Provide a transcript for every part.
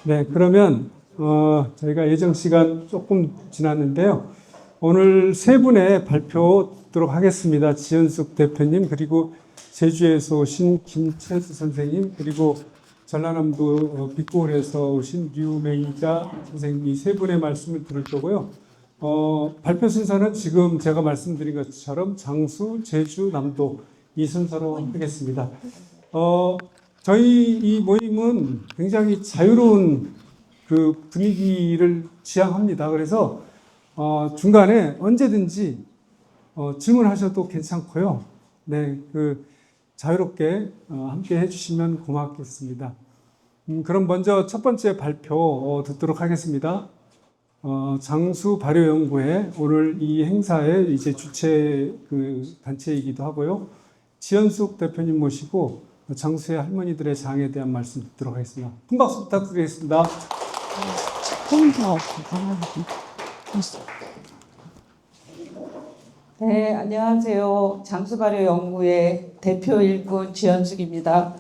네, 그러면 저희가 예정 시간 조금 지났는데요. 오늘 세 분의 발표 듣도록 하겠습니다. 지현숙 대표님, 그리고 제주에서 오신 김채수 선생님, 그리고 전라남도 빅골에서 오신 류메이자 선생님, 이 세 분의 말씀을 들을 거고요. 발표 순서는 지금 제가 말씀드린 것처럼 장수, 제주, 남도 이 순서로 하겠습니다. 저희 이 모임은 굉장히 자유로운 그 분위기를 지향합니다. 그래서 중간에 언제든지 질문하셔도 괜찮고요. 네, 그 자유롭게 함께 해주시면 고맙겠습니다. 그럼 먼저 첫 번째 발표 듣도록 하겠습니다. 장수 발효연구회 오늘 이 행사의 이제 주최 그 단체이기도 하고요. 지현숙 대표님 모시고 장수의 할머니들의 장에 대한 말씀 듣도록 하겠습니다. 큰 박수 부탁드리겠습니다. 네, 안녕하세요. 장수발효연구회 대표 일꾼 지현숙입니다.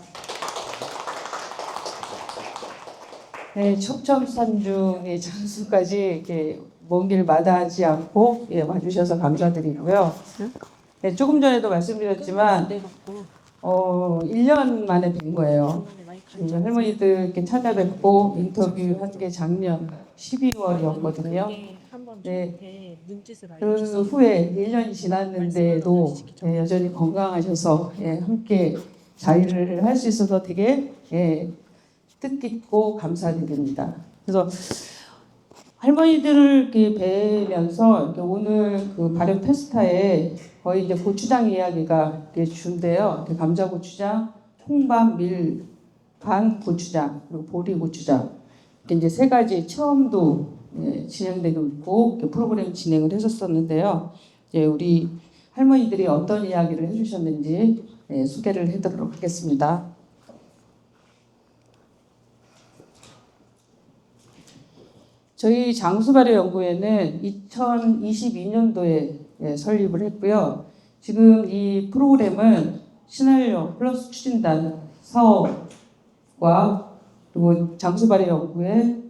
네, 첩첩산중의 장수까지 이렇게 먼 길 마다하지 않고 와주셔서 감사드리고요. 네, 조금 전에도 말씀드렸지만 1년 만에 뵌 거예요. 할머니들 이렇게 찾아뵙고 인터뷰한 게 작년 12월이었거든요. 네, 그 후에 1년이 지났는데도 여전히 건강하셔서 함께 자리를 할 수 있어서 되게 뜻깊고 감사드립니다. 그래서 할머니들을 이렇게 뵈면서 이렇게 오늘 그 발효 페스타에 거의 이제 고추장 이야기가 이렇게 준대요. 감자 고추장, 통밥, 밀, 반 고추장, 그리고 보리 고추장. 이렇게 이제 세 가지 처음도 진행되고 있고 프로그램 진행을 했었었는데요. 우리 할머니들이 어떤 이야기를 해주셨는지 소개를 해드리도록 하겠습니다. 저희 장수발효연구회는 2022년도에 설립을 했고요. 지금 이 프로그램은 신한력 플러스 추진단 사업과 그리고 장수발효연구회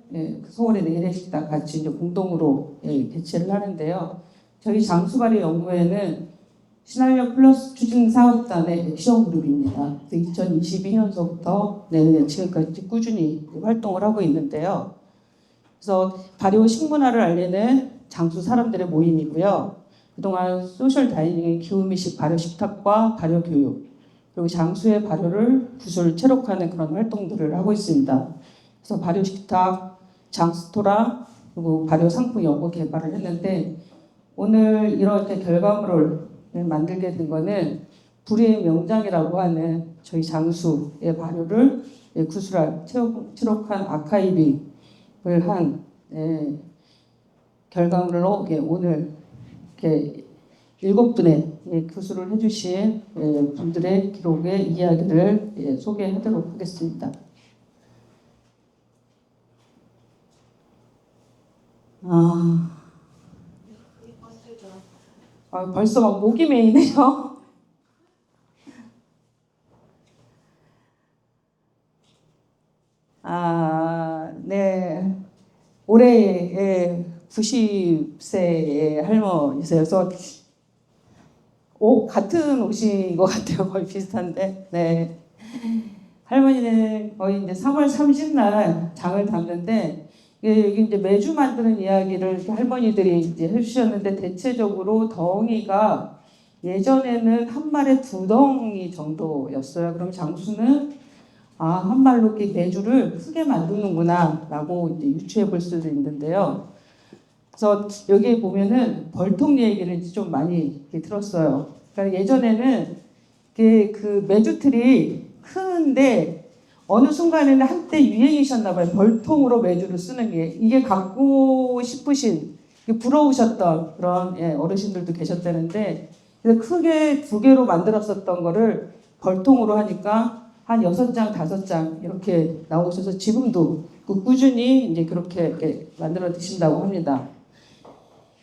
서울의 내일의식당 같이 이제 공동으로 개최를 하는데요. 저희 장수발효연구회는 신한력 플러스 추진 사업단의 액션 그룹입니다. 2022년서부터 지금까지 꾸준히 활동을 하고 있는데요. 그래서 발효 식문화를 알리는 장수 사람들의 모임이고요. 그동안 소셜 다이닝의 기후미식 발효 식탁과 발효 교육, 그리고 장수의 발효를 구술 체록하는 그런 활동들을 하고 있습니다. 그래서 발효 식탁, 장스토라, 그리고 발효 상품 연구 개발을 했는데 오늘 이렇게 결과물을 만들게 된 거는 불의의 명장이라고 하는 저희 장수의 발효를 구술할 체록한 아카이빙 한 결과물로 오늘 이렇게 7분의 교수를 해주신 분들의 기록의 이야기를 소개하도록 하겠습니다. 벌써 막 목이 메이네요. 네. 올해 90세의 할머니세요. 옷 같은 옷인 것 같아요. 거의 비슷한데. 네. 할머니는 거의 이제 3월 30날 장을 담는데 여기 이제 매주 만드는 이야기를 할머니들이 이제 해주셨는데 대체적으로 덩이가 예전에는 한 말에 2덩이 정도였어요. 그럼 장수는 한 말로 이렇게 매주를 크게 만드는구나 라고 이제 유추해 볼 수도 있는데요. 그래서 여기에 보면은 벌통 얘기를 좀 많이 들었어요. 그러니까 예전에는 그 매주틀이 큰데 어느 순간에는 한때 유행이셨나 봐요. 벌통으로 매주를 쓰는 게. 이게 갖고 싶으신, 부러우셨던 그런 어르신들도 계셨다는데 그래서 크게 2개로 만들었었던 거를 벌통으로 하니까 한 6장, 5장 이렇게 나오셔서 지금도 꾸준히 이제 그렇게 만들어 드신다고 합니다.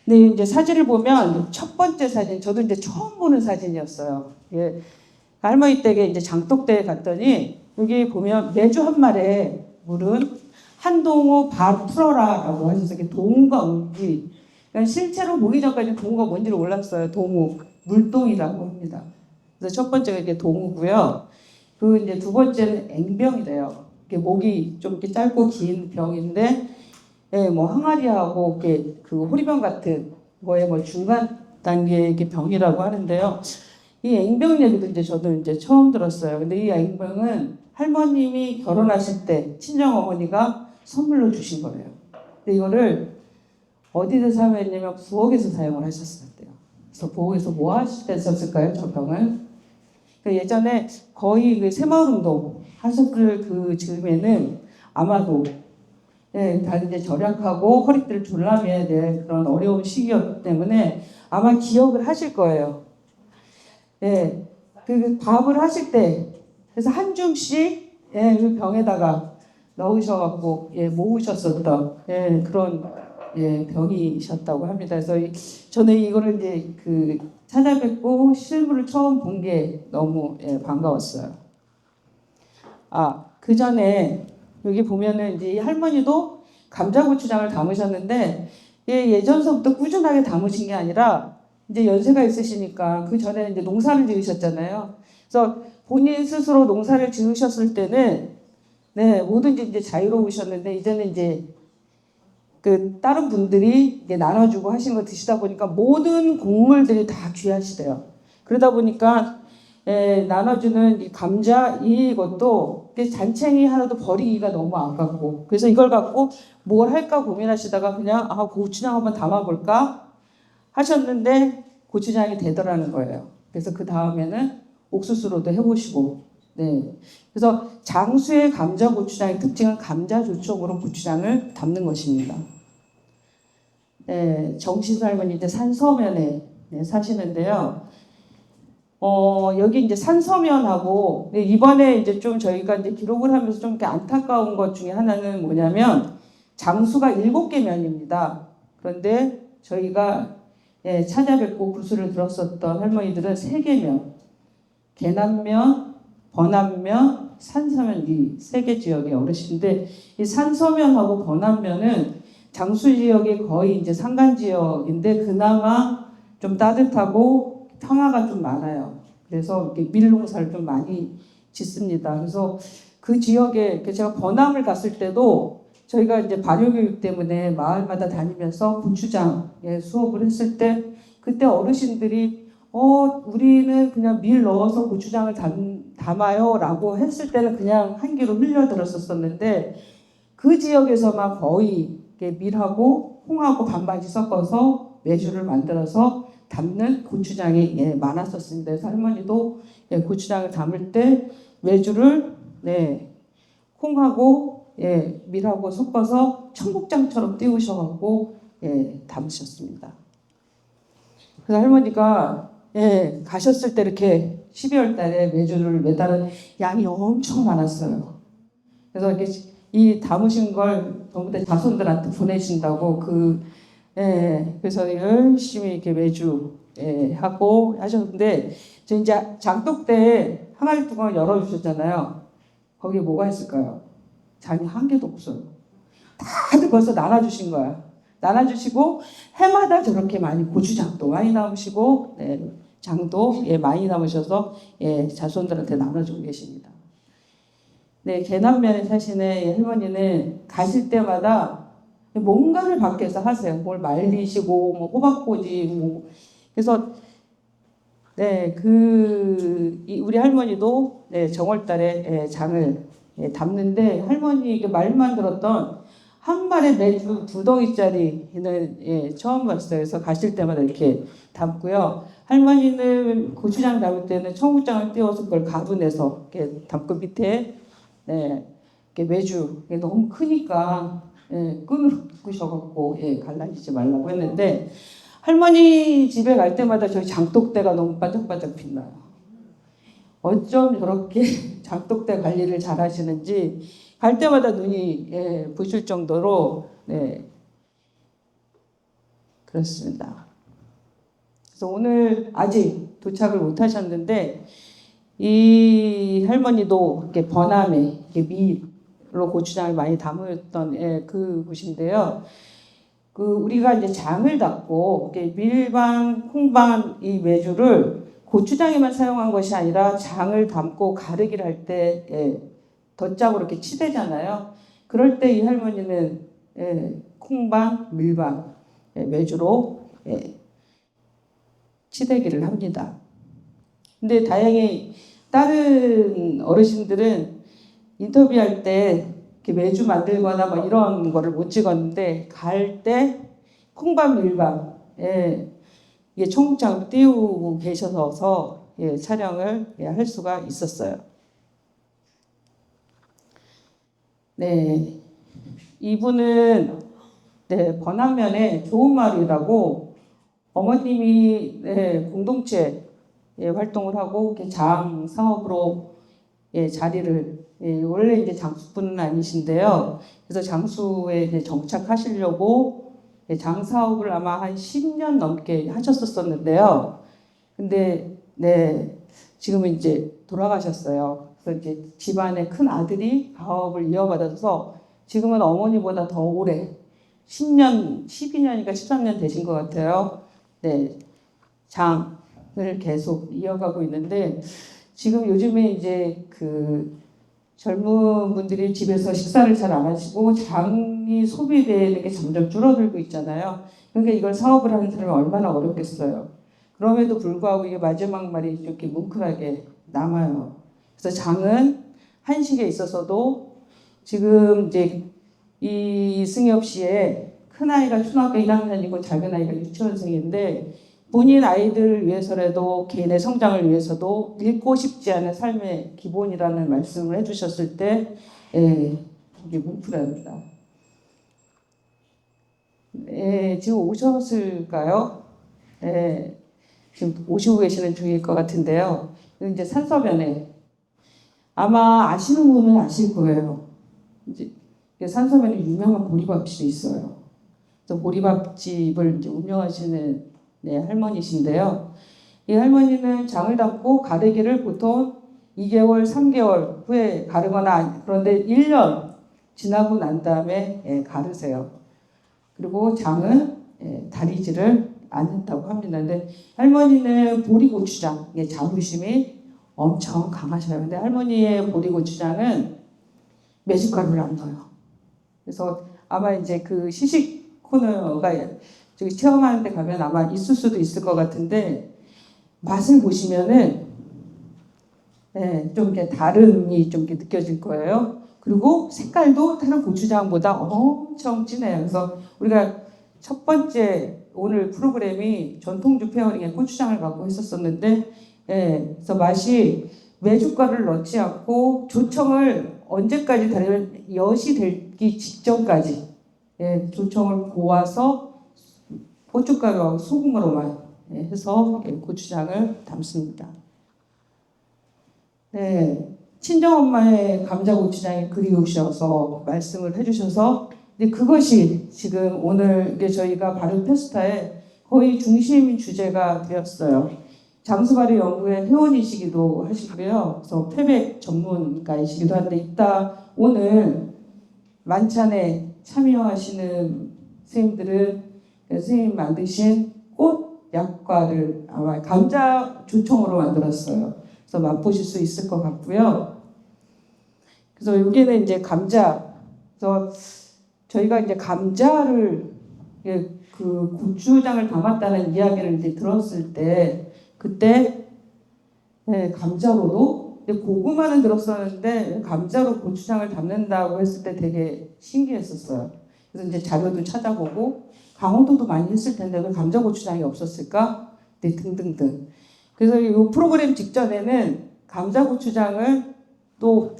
근데 이제 사진을 보면 첫 번째 사진, 저도 이제 처음 보는 사진이었어요. 할머니 댁에 이제 장독대에 갔더니 여기 보면 매주 한 말에 물은 한동호 발 풀어라라고 하셔서 이게 동우가 뭔지, 그러니까 실제로 보기 전까지 동우가 뭔지를 몰랐어요. 동우, 물동이라고 합니다. 그래서 첫 번째가 이게 동우고요. 그 이제 두 번째는 앵병이래요. 이게 목이 좀 이렇게 짧고 긴 병인데, 예, 뭐 항아리하고 이렇게 그 호리병 같은 거에 뭐 중간 단계의 이게 병이라고 하는데요. 이 앵병 얘기도 이제 저도 이제 처음 들었어요. 근데 이 앵병은 할머님이 결혼하실 때 친정 어머니가 선물로 주신 거예요. 근데 이거를 어디서 사용했냐면 부엌에서 사용을 하셨었대요. 그래서 부엌에서 뭐 하실 때 썼을까요, 저 병을? 그 예전에 거의 그 새마을운동 하셨을 그 즈음에는 아마도 예, 다 이제 절약하고 허리띠를 졸라매야 될 그런 어려운 시기였기 때문에 아마 기억을 하실 거예요. 예, 그 밥을 하실 때 그래서 한 줌씩 예, 그 병에다가 넣으셔갖고 예, 모으셨었던 예, 그런 예, 병이셨다고 합니다. 그래서 저는 이거를 이제 그 찾아뵙고 실물을 처음 본 게 너무 예, 반가웠어요. 아, 그 전에 여기 보면은 이제 이 할머니도 감자고추장을 담으셨는데 예, 예전서부터 꾸준하게 담으신 게 아니라 이제 연세가 있으시니까 그 전에 이제 농사를 지으셨잖아요. 그래서 본인 스스로 농사를 지으셨을 때는 네, 뭐든지 이제 자유로우셨는데 이제는 이제 그 다른 분들이 이제 나눠주고 하시는 거 드시다 보니까 모든 곡물들이 다 귀하시대요. 그러다 보니까 나눠주는 이 감자 이것도 잔챙이 하나도 버리기가 너무 아깝고 그래서 이걸 갖고 뭘 할까 고민하시다가 그냥 고추장 한번 담아볼까 하셨는데 고추장이 되더라는 거예요. 그래서 그 다음에는 옥수수로도 해보시고 네. 그래서 장수의 감자 고추장의 특징은 감자 조청으로 고추장을 담는 것입니다. 네, 정신 할머니 이제 산서면에 네, 사시는데요. 여기 이제 산서면하고 네, 이번에 이제 좀 저희가 이제 기록을 하면서 좀 이렇게 안타까운 것 중에 하나는 뭐냐면 장수가 7개 면입니다. 그런데 저희가 예, 찾아뵙고 구슬을 들었었던 할머니들은 3개 면, 계남면, 번안면, 산서면 이 3개 지역의 어르신인데 이 산서면하고 번안면은 장수 지역이 거의 이제 산간 지역인데 그나마 좀 따뜻하고 평화가 좀 많아요. 그래서 이렇게 밀농사를 좀 많이 짓습니다. 그래서 그 지역에 제가 번암을 갔을 때도 저희가 이제 발효교육 때문에 마을마다 다니면서 고추장 수업을 했을 때 그때 어르신들이 우리는 그냥 밀 넣어서 고추장을 담아요 라고 했을 때는 그냥 한 귀로 흘려들었었는데 그 지역에서만 거의 밀하고 홍하고 반반씩 섞어서 매주를 만들어서 담는 고추장이 많았었습니다. 그래서 할머니도 고추장을 담을 때 매주를 콩하고 밀하고 섞어서 청국장처럼 띄우셔갖고 담으셨습니다. 그래서 할머니가 가셨을 때 이렇게 12월 달에 매주를 매달은 양이 엄청 많았어요. 그래서 이렇게 이 담으신 걸 전부 다 자손들한테 보내신다고 그래서 열심히 이렇게 매주 하고 하셨는데 저 이제 장독 때 항아리 뚜껑을 열어주셨잖아요. 거기에 뭐가 있을까요? 장이 한 개도 없어요. 다들 벌써 나눠주신 거야. 나눠주시고 해마다 저렇게 많이 고추장도 많이 남으시고 장도 많이 남으셔서 자손들한테 나눠주고 계십니다. 네, 계남면에 사시는 할머니는 가실 때마다 뭔가를 밖에서 하세요. 뭘 말리시고 뭐 호박꼬지 뭐 그래서 우리 할머니도 정월달에 장을 담는데 할머니 말만 들었던 한 발에 매주 2덩이짜리는 처음 봤어요. 그래서 가실 때마다 이렇게 담고요. 할머니는 고추장 담을 때는 청국장을 띄워서 그걸 가분해서 이렇게 담고 밑에 이렇게 매주 너무 크니까 끈으로 묶으셔갖고 갈라지지 말라고 했는데 할머니 집에 갈 때마다 저희 장독대가 너무 반짝반짝 빛나요. 어쩜 저렇게 장독대 관리를 잘 하시는지 갈 때마다 눈이 부실 정도로 그렇습니다. 그래서 오늘 아직 도착을 못 하셨는데 이 할머니도 이렇게 번암에 이렇게 장으로 고추장을 많이 담았던 그 곳인데요. 우리가 이제 장을 담고 밀반, 콩반 이 메주를 고추장에만 사용한 것이 아니라 장을 담고 가르기를 할 때 덧장으로 이렇게 치대잖아요. 그럴 때 이 할머니는 콩반, 밀반 메주로 치대기를 합니다. 근데 다행히 다른 어르신들은 인터뷰할 때 이렇게 메주 만들거나 뭐 이런 거를 못 찍었는데 갈 때 콩밥 밀밥에 청국장을 띄우고 계셔서 촬영을 할 수가 있었어요. 네, 이분은 번안면에 좋은 마을이라고 어머님이 공동체 활동을 하고 장 사업으로 자리를 원래 이제 장수분은 아니신데요. 그래서 장수에 이제 정착하시려고 장 사업을 아마 한 10년 넘게 하셨었는데요. 근데 지금은 이제 돌아가셨어요. 그래서 이제 집안의 큰 아들이 사업을 이어받아서 지금은 어머니보다 더 오래 10년, 12년이니까 13년 되신 것 같아요. 장을 계속 이어가고 있는데 지금 요즘에 이제 젊은 분들이 집에서 식사를 잘 안 하시고 장이 소비되는 게 점점 줄어들고 있잖아요. 그러니까 이걸 사업을 하는 사람이 얼마나 어렵겠어요. 그럼에도 불구하고 이게 마지막 말이 이렇게 뭉클하게 남아요. 그래서 장은 한식에 있어서도 지금 이제 이 승엽 씨의 큰아이가 초등학교 1학년이고 작은아이가 유치원생인데 본인 아이들을 위해서라도 개인의 성장을 위해서도 잃고 싶지 않은 삶의 기본이라는 말씀을 해주셨을 때 이게 뭉클합니다. 지금 오셨을까요? 지금 오시고 계시는 중일 것 같은데요. 이제 산서변에 아마 아시는 분은 아실 거예요. 이제 산서변에 유명한 보리밥집이 있어요. 그래서 보리밥집을 이제 운영하시는 할머니신데요. 이 할머니는 장을 담고 가르기를 보통 2개월, 3개월 후에 가르거나 그런데 1년 지나고 난 다음에 가르세요. 그리고 장은 다리지를 않는다고 합니다. 근데 할머니는 보리고추장, 자부심이 엄청 강하셔요. 근데 할머니의 보리고추장은 메주가루를 안 넣어요. 그래서 아마 이제 그 시식 코너가 저기 체험하는 데 가면 아마 있을 수도 있을 것 같은데 맛을 보시면은 좀 이렇게 다름이 좀 이렇게 느껴질 거예요. 그리고 색깔도 다른 고추장보다 엄청 진해요. 그래서 우리가 첫 번째 오늘 프로그램이 전통주 페어링에 고추장을 갖고 했었었는데 그래서 맛이 메주가루를 넣지 않고 조청을 언제까지 다르면 엿이 되기 직전까지 조청을 고아서 고춧가루하고 소금으로만 해서 고추장을 담습니다. 친정엄마의 감자고추장이 그리우셔서 말씀을 해주셔서 근데 그것이 지금 오늘 저희가 발효 페스타의 거의 중심 주제가 되었어요. 장수발효 연구회 회원이시기도 하시고요. 그래서 태백 전문가이시기도 한데 이따 오늘 만찬에 참여하시는 선생님들은 선생님 만드신 꽃 약과를 아마 감자 조청으로 만들었어요. 그래서 맛보실 수 있을 것 같고요. 그래서 여기는 이제 감자. 그래서 저희가 이제 감자를 그 고추장을 담았다는 이야기를 이제 들었을 때 그때 감자로도 근데 고구마는 들었었는데 감자로 고추장을 담는다고 했을 때 되게 신기했었어요. 그래서 이제 자료도 찾아보고 강원도도 많이 했을 텐데 왜 감자 고추장이 없었을까? 등등등. 그래서 이 프로그램 직전에는 감자 고추장을 또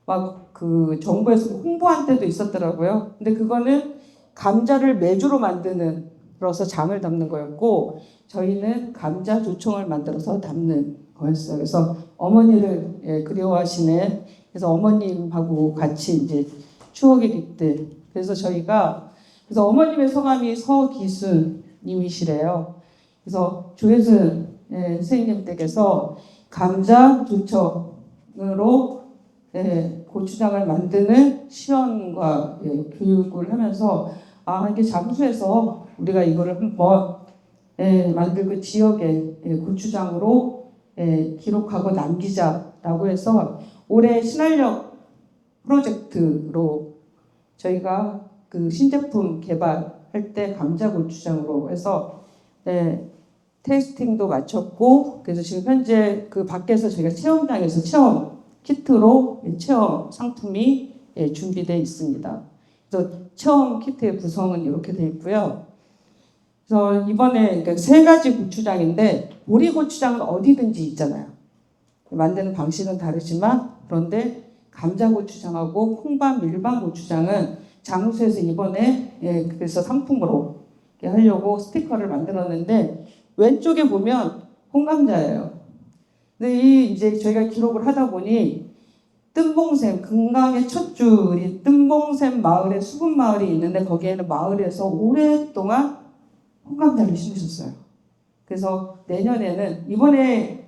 막 그 정부에서 홍보한 때도 있었더라고요. 근데 그거는 감자를 메주로 만드는 그래서 장을 담는 거였고 저희는 감자 조청을 만들어서 담는 거였어요. 그래서 어머니를 그리워하시는 그래서 어머님하고 같이 이제 추억의 깃들. 그래서 저희가 그래서 어머님의 성함이 서기순님이시래요. 그래서 조혜순 선생님 댁에서 감자 조청으로 고추장을 만드는 시연과 교육을 하면서 이게 장수에서 우리가 이거를 한번 만들고 지역의 고추장으로 기록하고 남기자라고 해서 올해 신활력 프로젝트로 저희가 그 신제품 개발할 때 감자 고추장으로 해서 테이스팅도 마쳤고, 그래서 지금 현재 그 밖에서 저희가 체험장에서 체험 키트로 체험 상품이 준비되어 있습니다. 그래서 체험 키트의 구성은 이렇게 되어 있고요. 그래서 이번에 그러니까 세 가지 고추장인데, 보리 고추장은 어디든지 있잖아요. 만드는 방식은 다르지만, 그런데 감자 고추장하고 콩밥 밀반 고추장은 장수에서 이번에 그래서 상품으로 하려고 스티커를 만들었는데, 왼쪽에 보면 홍감자예요. 근데 이제 저희가 기록을 하다 보니 뜬봉샘, 금강의 첫 줄이 뜬봉샘 마을에 수분 마을이 있는데, 거기에는 마을에서 오랫동안 홍감자를 심으셨어요. 그래서 내년에는, 이번에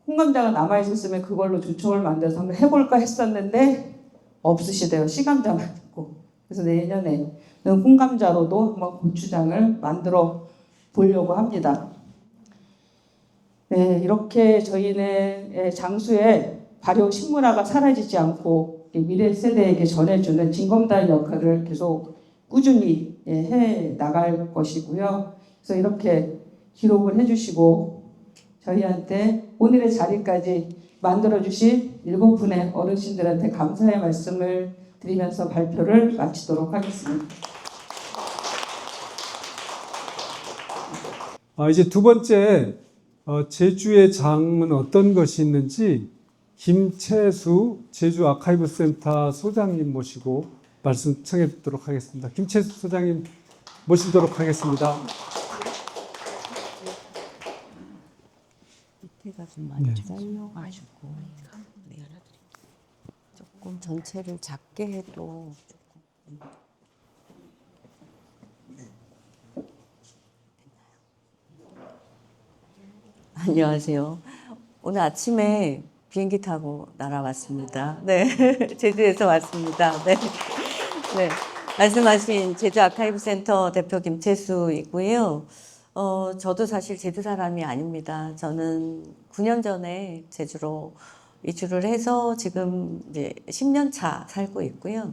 홍감자가 남아있었으면 그걸로 조청을 만들어서 한번 해볼까 했었는데 없으시대요. 시감자만 있고. 그래서 내년에는 홍감자로도 한번 고추장을 만들어 보려고 합니다. 이렇게 저희는 장수의 발효 식문화가 사라지지 않고 미래 세대에게 전해주는 징검다리 역할을 계속 꾸준히 해 나갈 것이고요. 그래서 이렇게 기록을 해주시고 저희한테 오늘의 자리까지 만들어주신 7분의 어르신들한테 감사의 말씀을 드리면서 발표를 마치도록 하겠습니다. 이제 두 번째, 제주의 장은 어떤 것이 있는지 김채수 제주 아카이브 센터 소장님 모시고 말씀 청해 듣도록 하겠습니다. 김채수 소장님 모시도록 하겠습니다. 밑에가 좀 많이 잘려가지고 조금 전체를 작게 해도 조금 안녕하세요. 오늘 아침에 비행기 타고 날아왔습니다. 네, 제주에서 왔습니다. 네, 네. 말씀하신 제주 아카이브 센터 대표 김채수이고요. 저도 사실 제주 사람이 아닙니다. 저는 9년 전에 제주로 이주를 해서 지금 이제 10년 차 살고 있고요.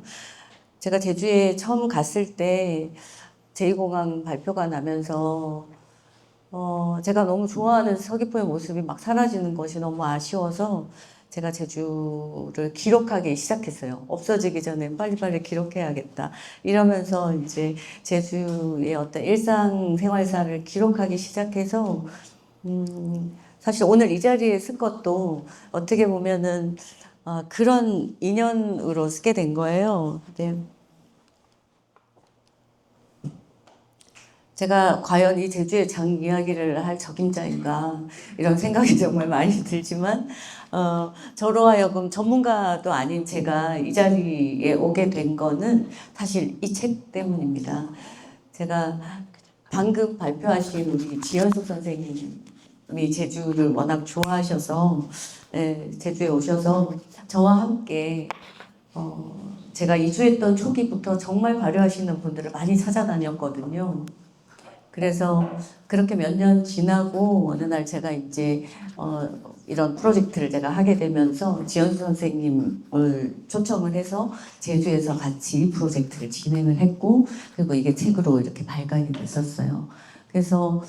제가 제주에 처음 갔을 때 제2공항 발표가 나면서 제가 너무 좋아하는 서귀포의 모습이 막 사라지는 것이 너무 아쉬워서 제가 제주를 기록하기 시작했어요. 없어지기 전에 빨리빨리 기록해야겠다. 이러면서 이제 제주의 어떤 일상생활사를 기록하기 시작해서 사실 오늘 이 자리에 쓴 것도 어떻게 보면은 그런 인연으로 쓰게 된 거예요. 네. 제가 과연 이 제주의 장 이야기를 할 적임자인가 이런 생각이 정말 많이 들지만 저로 하여금 전문가도 아닌 제가 이 자리에 오게 된 거는 사실 이 책 때문입니다. 제가 방금 발표하신 우리 지연숙 선생님이 제주를 워낙 좋아하셔서 제주에 오셔서 저와 함께 제가 이주했던 초기부터 정말 발효하시는 분들을 많이 찾아다녔거든요. 그래서 그렇게 몇 년 지나고 어느 날 제가 이제 이런 프로젝트를 제가 하게 되면서 지연수 선생님을 초청을 해서 제주에서 같이 프로젝트를 진행을 했고, 그리고 이게 책으로 이렇게 발간이 됐었어요. 그래서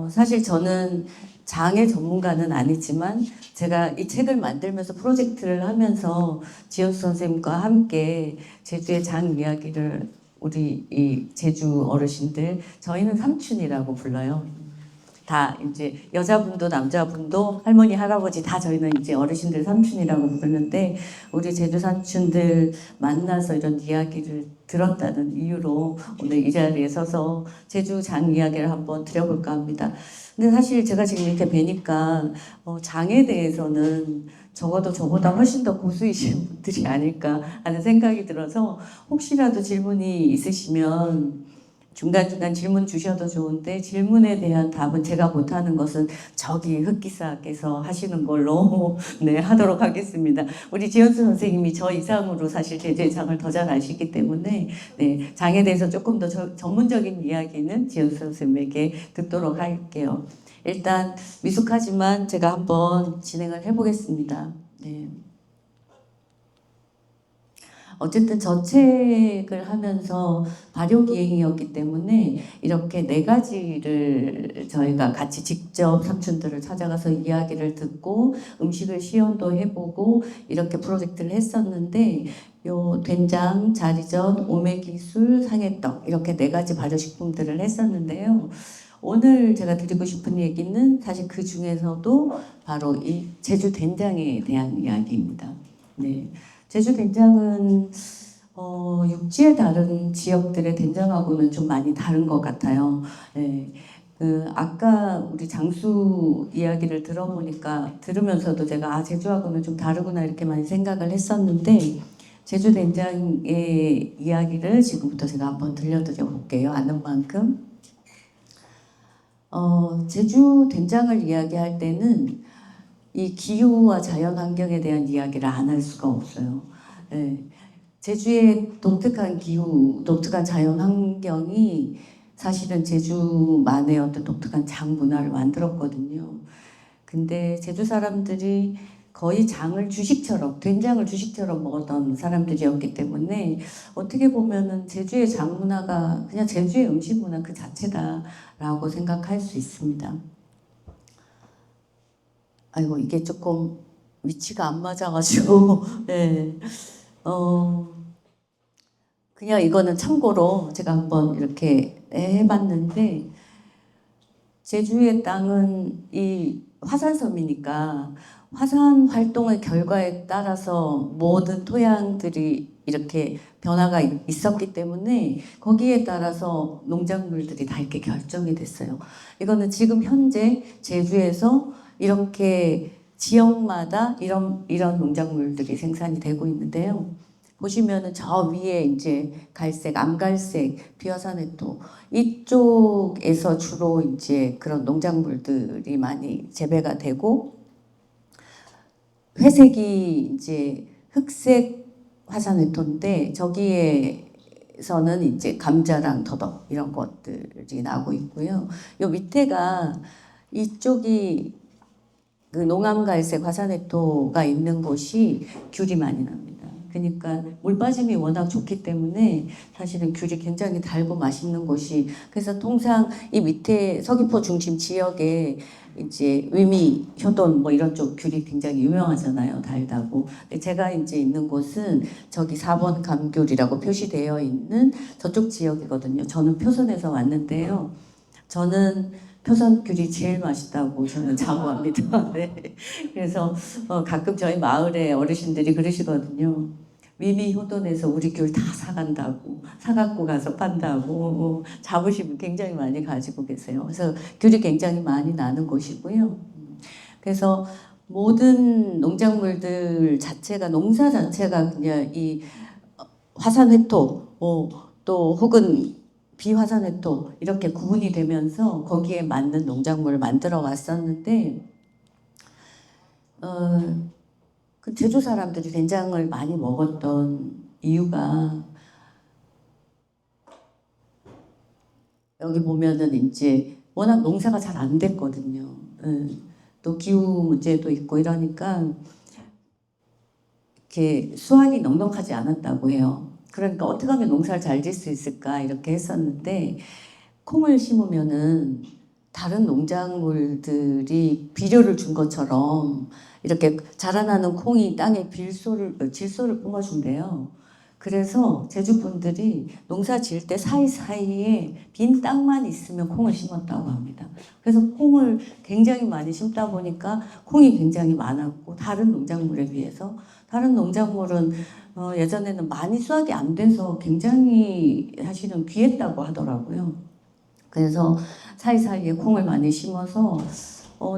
사실 저는 장의 전문가는 아니지만 제가 이 책을 만들면서 프로젝트를 하면서 지연수 선생님과 함께 제주의 장 이야기를 우리 이 제주 어르신들, 저희는 삼촌이라고 불러요. 다 이제 여자분도 남자분도 할머니 할아버지 다 저희는 이제 어르신들 삼촌이라고 부르는데, 우리 제주 삼촌들 만나서 이런 이야기를 들었다는 이유로 오늘 이 자리에 서서 제주 장 이야기를 한번 드려볼까 합니다. 근데 사실 제가 지금 이렇게 뵈니까 장에 대해서는 적어도 저보다 훨씬 더 고수이신 분들이 아닐까 하는 생각이 들어서 혹시라도 질문이 있으시면 중간중간 질문 주셔도 좋은데 질문에 대한 답은 제가 못하는 것은 저기 흑기사께서 하시는 걸로 네, 하도록 하겠습니다. 우리 지연수 선생님이 저 이상으로 사실 제주의 장을 더 잘 아시기 때문에 네, 장에 대해서 조금 더 전문적인 이야기는 지연수 선생님에게 듣도록 할게요. 일단 미숙하지만 제가 한번 진행을 해보겠습니다. 네. 어쨌든 저 책을 하면서 발효기행이었기 때문에 이렇게 4가지를 저희가 같이 직접 삼촌들을 찾아가서 이야기를 듣고 음식을 시연도 해보고 이렇게 프로젝트를 했었는데 요 된장, 자리전, 오메기술, 상해떡 이렇게 4가지 발효식품들을 했었는데요. 오늘 제가 드리고 싶은 얘기는 사실 그 중에서도 바로 이 제주 된장에 대한 이야기입니다. 네. 제주 된장은 육지의 다른 지역들의 된장하고는 좀 많이 다른 것 같아요. 네. 아까 우리 장수 이야기를 들으면서도 제가 제주하고는 좀 다르구나 이렇게 많이 생각을 했었는데 제주 된장의 이야기를 지금부터 제가 한번 들려드려 볼게요. 아는 만큼. 제주 된장을 이야기할 때는 이 기후와 자연 환경에 대한 이야기를 안 할 수가 없어요. 네. 제주의 독특한 기후, 독특한 자연 환경이 사실은 제주만의 어떤 독특한 장 문화를 만들었거든요. 근데 제주 사람들이 거의 장을 주식처럼, 된장을 주식처럼 먹었던 사람들이었기 때문에 어떻게 보면은 제주의 장 문화가 그냥 제주의 음식 문화 그 자체다라고 생각할 수 있습니다. 아이고 이게 조금 위치가 안 맞아가지고 네. 그냥 이거는 참고로 제가 한번 이렇게 해봤는데 제주의 땅은 이 화산섬이니까 화산 활동의 결과에 따라서 모든 토양들이 이렇게 변화가 있었기 때문에 거기에 따라서 농작물들이 다 이렇게 결정이 됐어요. 이거는 지금 현재 제주에서 이렇게 지역마다 이런 농작물들이 생산이 되고 있는데요. 보시면은 저 위에 이제 갈색, 암갈색, 비화산해토 이쪽에서 주로 이제 그런 농작물들이 많이 재배가 되고 회색이 이제 흑색 화산해토인데 저기에서는 이제 감자랑 더덕 이런 것들이 나고 있고요. 요 밑에가 이쪽이 그 농암갈색 화산해토가 있는 곳이 귤이 많이 납니다. 그러니까 물 빠짐이 워낙 좋기 때문에 사실은 귤이 굉장히 달고 맛있는 곳이 그래서 통상 이 밑에 서귀포 중심 지역에 이제 위미, 효돈 뭐 이런 쪽 귤이 굉장히 유명하잖아요. 달다고. 근데 제가 이제 있는 곳은 저기 4번 감귤이라고 표시되어 있는 저쪽 지역이거든요. 저는 표선에서 왔는데요. 저는 표선 귤이 제일 맛있다고 저는 자부합니다. 네. 그래서 가끔 저희 마을에 어르신들이 그러시거든요. 위미 효돈에서 우리 귤 다 사간다고 사갖고 가서 판다고 자부심을 굉장히 많이 가지고 계세요. 그래서 귤이 굉장히 많이 나는 곳이고요. 그래서 모든 농작물들 자체가 농사 자체가 그냥 이 화산회토 또 혹은 비화산회토 이렇게 구분이 되면서 거기에 맞는 농작물을 만들어 왔었는데 그 제주 사람들이 된장을 많이 먹었던 이유가 여기 보면은 이제 워낙 농사가 잘 안 됐거든요. 또 기후 문제도 있고 이러니까 이렇게 수확이 넉넉하지 않았다고 해요. 그러니까 어떻게 하면 농사를 잘 질 수 있을까 이렇게 했었는데 콩을 심으면은 다른 농작물들이 비료를 준 것처럼 이렇게 자라나는 콩이 땅에 질소를 뿜어준대요. 그래서 제주 분들이 농사 지을 때 사이사이에 빈 땅만 있으면 콩을 심었다고 합니다. 그래서 콩을 굉장히 많이 심다 보니까 콩이 굉장히 많았고 다른 농작물에 비해서 다른 농작물은 예전에는 많이 수확이 안 돼서 굉장히 사실은 귀했다고 하더라고요. 그래서 사이사이에 콩을 많이 심어서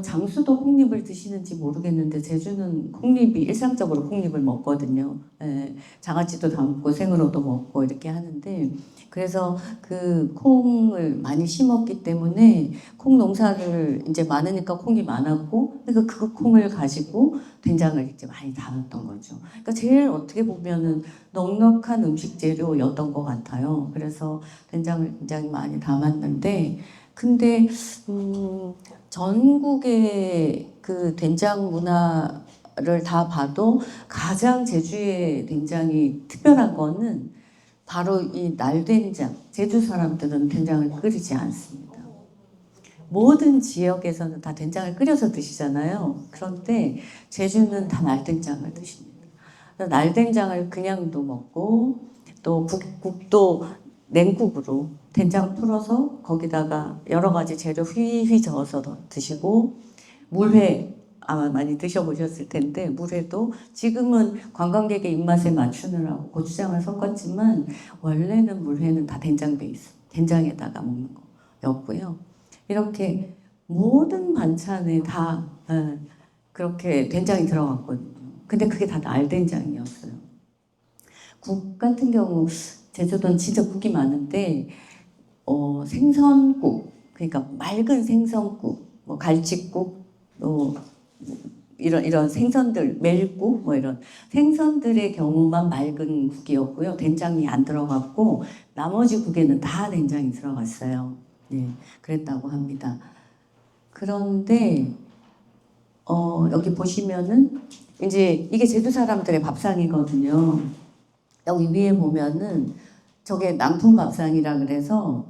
장수도 콩잎을 드시는지 모르겠는데 제주는 콩잎이 일상적으로 콩잎을 먹거든요. 예, 장아찌도 담고 생으로도 먹고 이렇게 하는데 그래서 그 콩을 많이 심었기 때문에 콩 농사를 이제 많으니까 콩이 많았고 그러니까 그 콩을 가지고 된장을 이제 많이 담았던 거죠. 그러니까 제일 어떻게 보면은 넉넉한 음식 재료였던 것 같아요. 그래서 된장을 굉장히 많이 담았는데 근데 전국의 그 된장 문화를 다 봐도 가장 제주의 된장이 특별한 거는 바로 이 날된장. 제주 사람들은 된장을 끓이지 않습니다. 모든 지역에서는 다 된장을 끓여서 드시잖아요. 그런데 제주는 다 날된장을 드십니다. 날된장을 그냥도 먹고 또 국도 냉국으로 된장 풀어서 거기다가 여러 가지 재료 휘휘 저어서 드시고 물회 아마 많이 드셔보셨을 텐데 물회도 지금은 관광객의 입맛에 맞추느라고 고추장을 섞었지만 원래는 물회는 다 된장 베이스 된장에다가 먹는 거였고요. 이렇게 모든 반찬에 다 그렇게 된장이 들어갔거든요. 근데 그게 다 날된장이었어요. 국 같은 경우 제주도는 진짜 국이 많은데 생선국 그러니까 맑은 생선국 뭐 갈치국 또 이런 생선들 멜국 뭐 이런 생선들의 경우만 맑은 국이었고요. 된장이 안 들어갔고 나머지 국에는 다 된장이 들어갔어요. 네, 그랬다고 합니다. 그런데 여기 보시면은 이제 이게 제주 사람들의 밥상이거든요. 여기 위에 보면은 저게 낭풍 밥상이라 그래서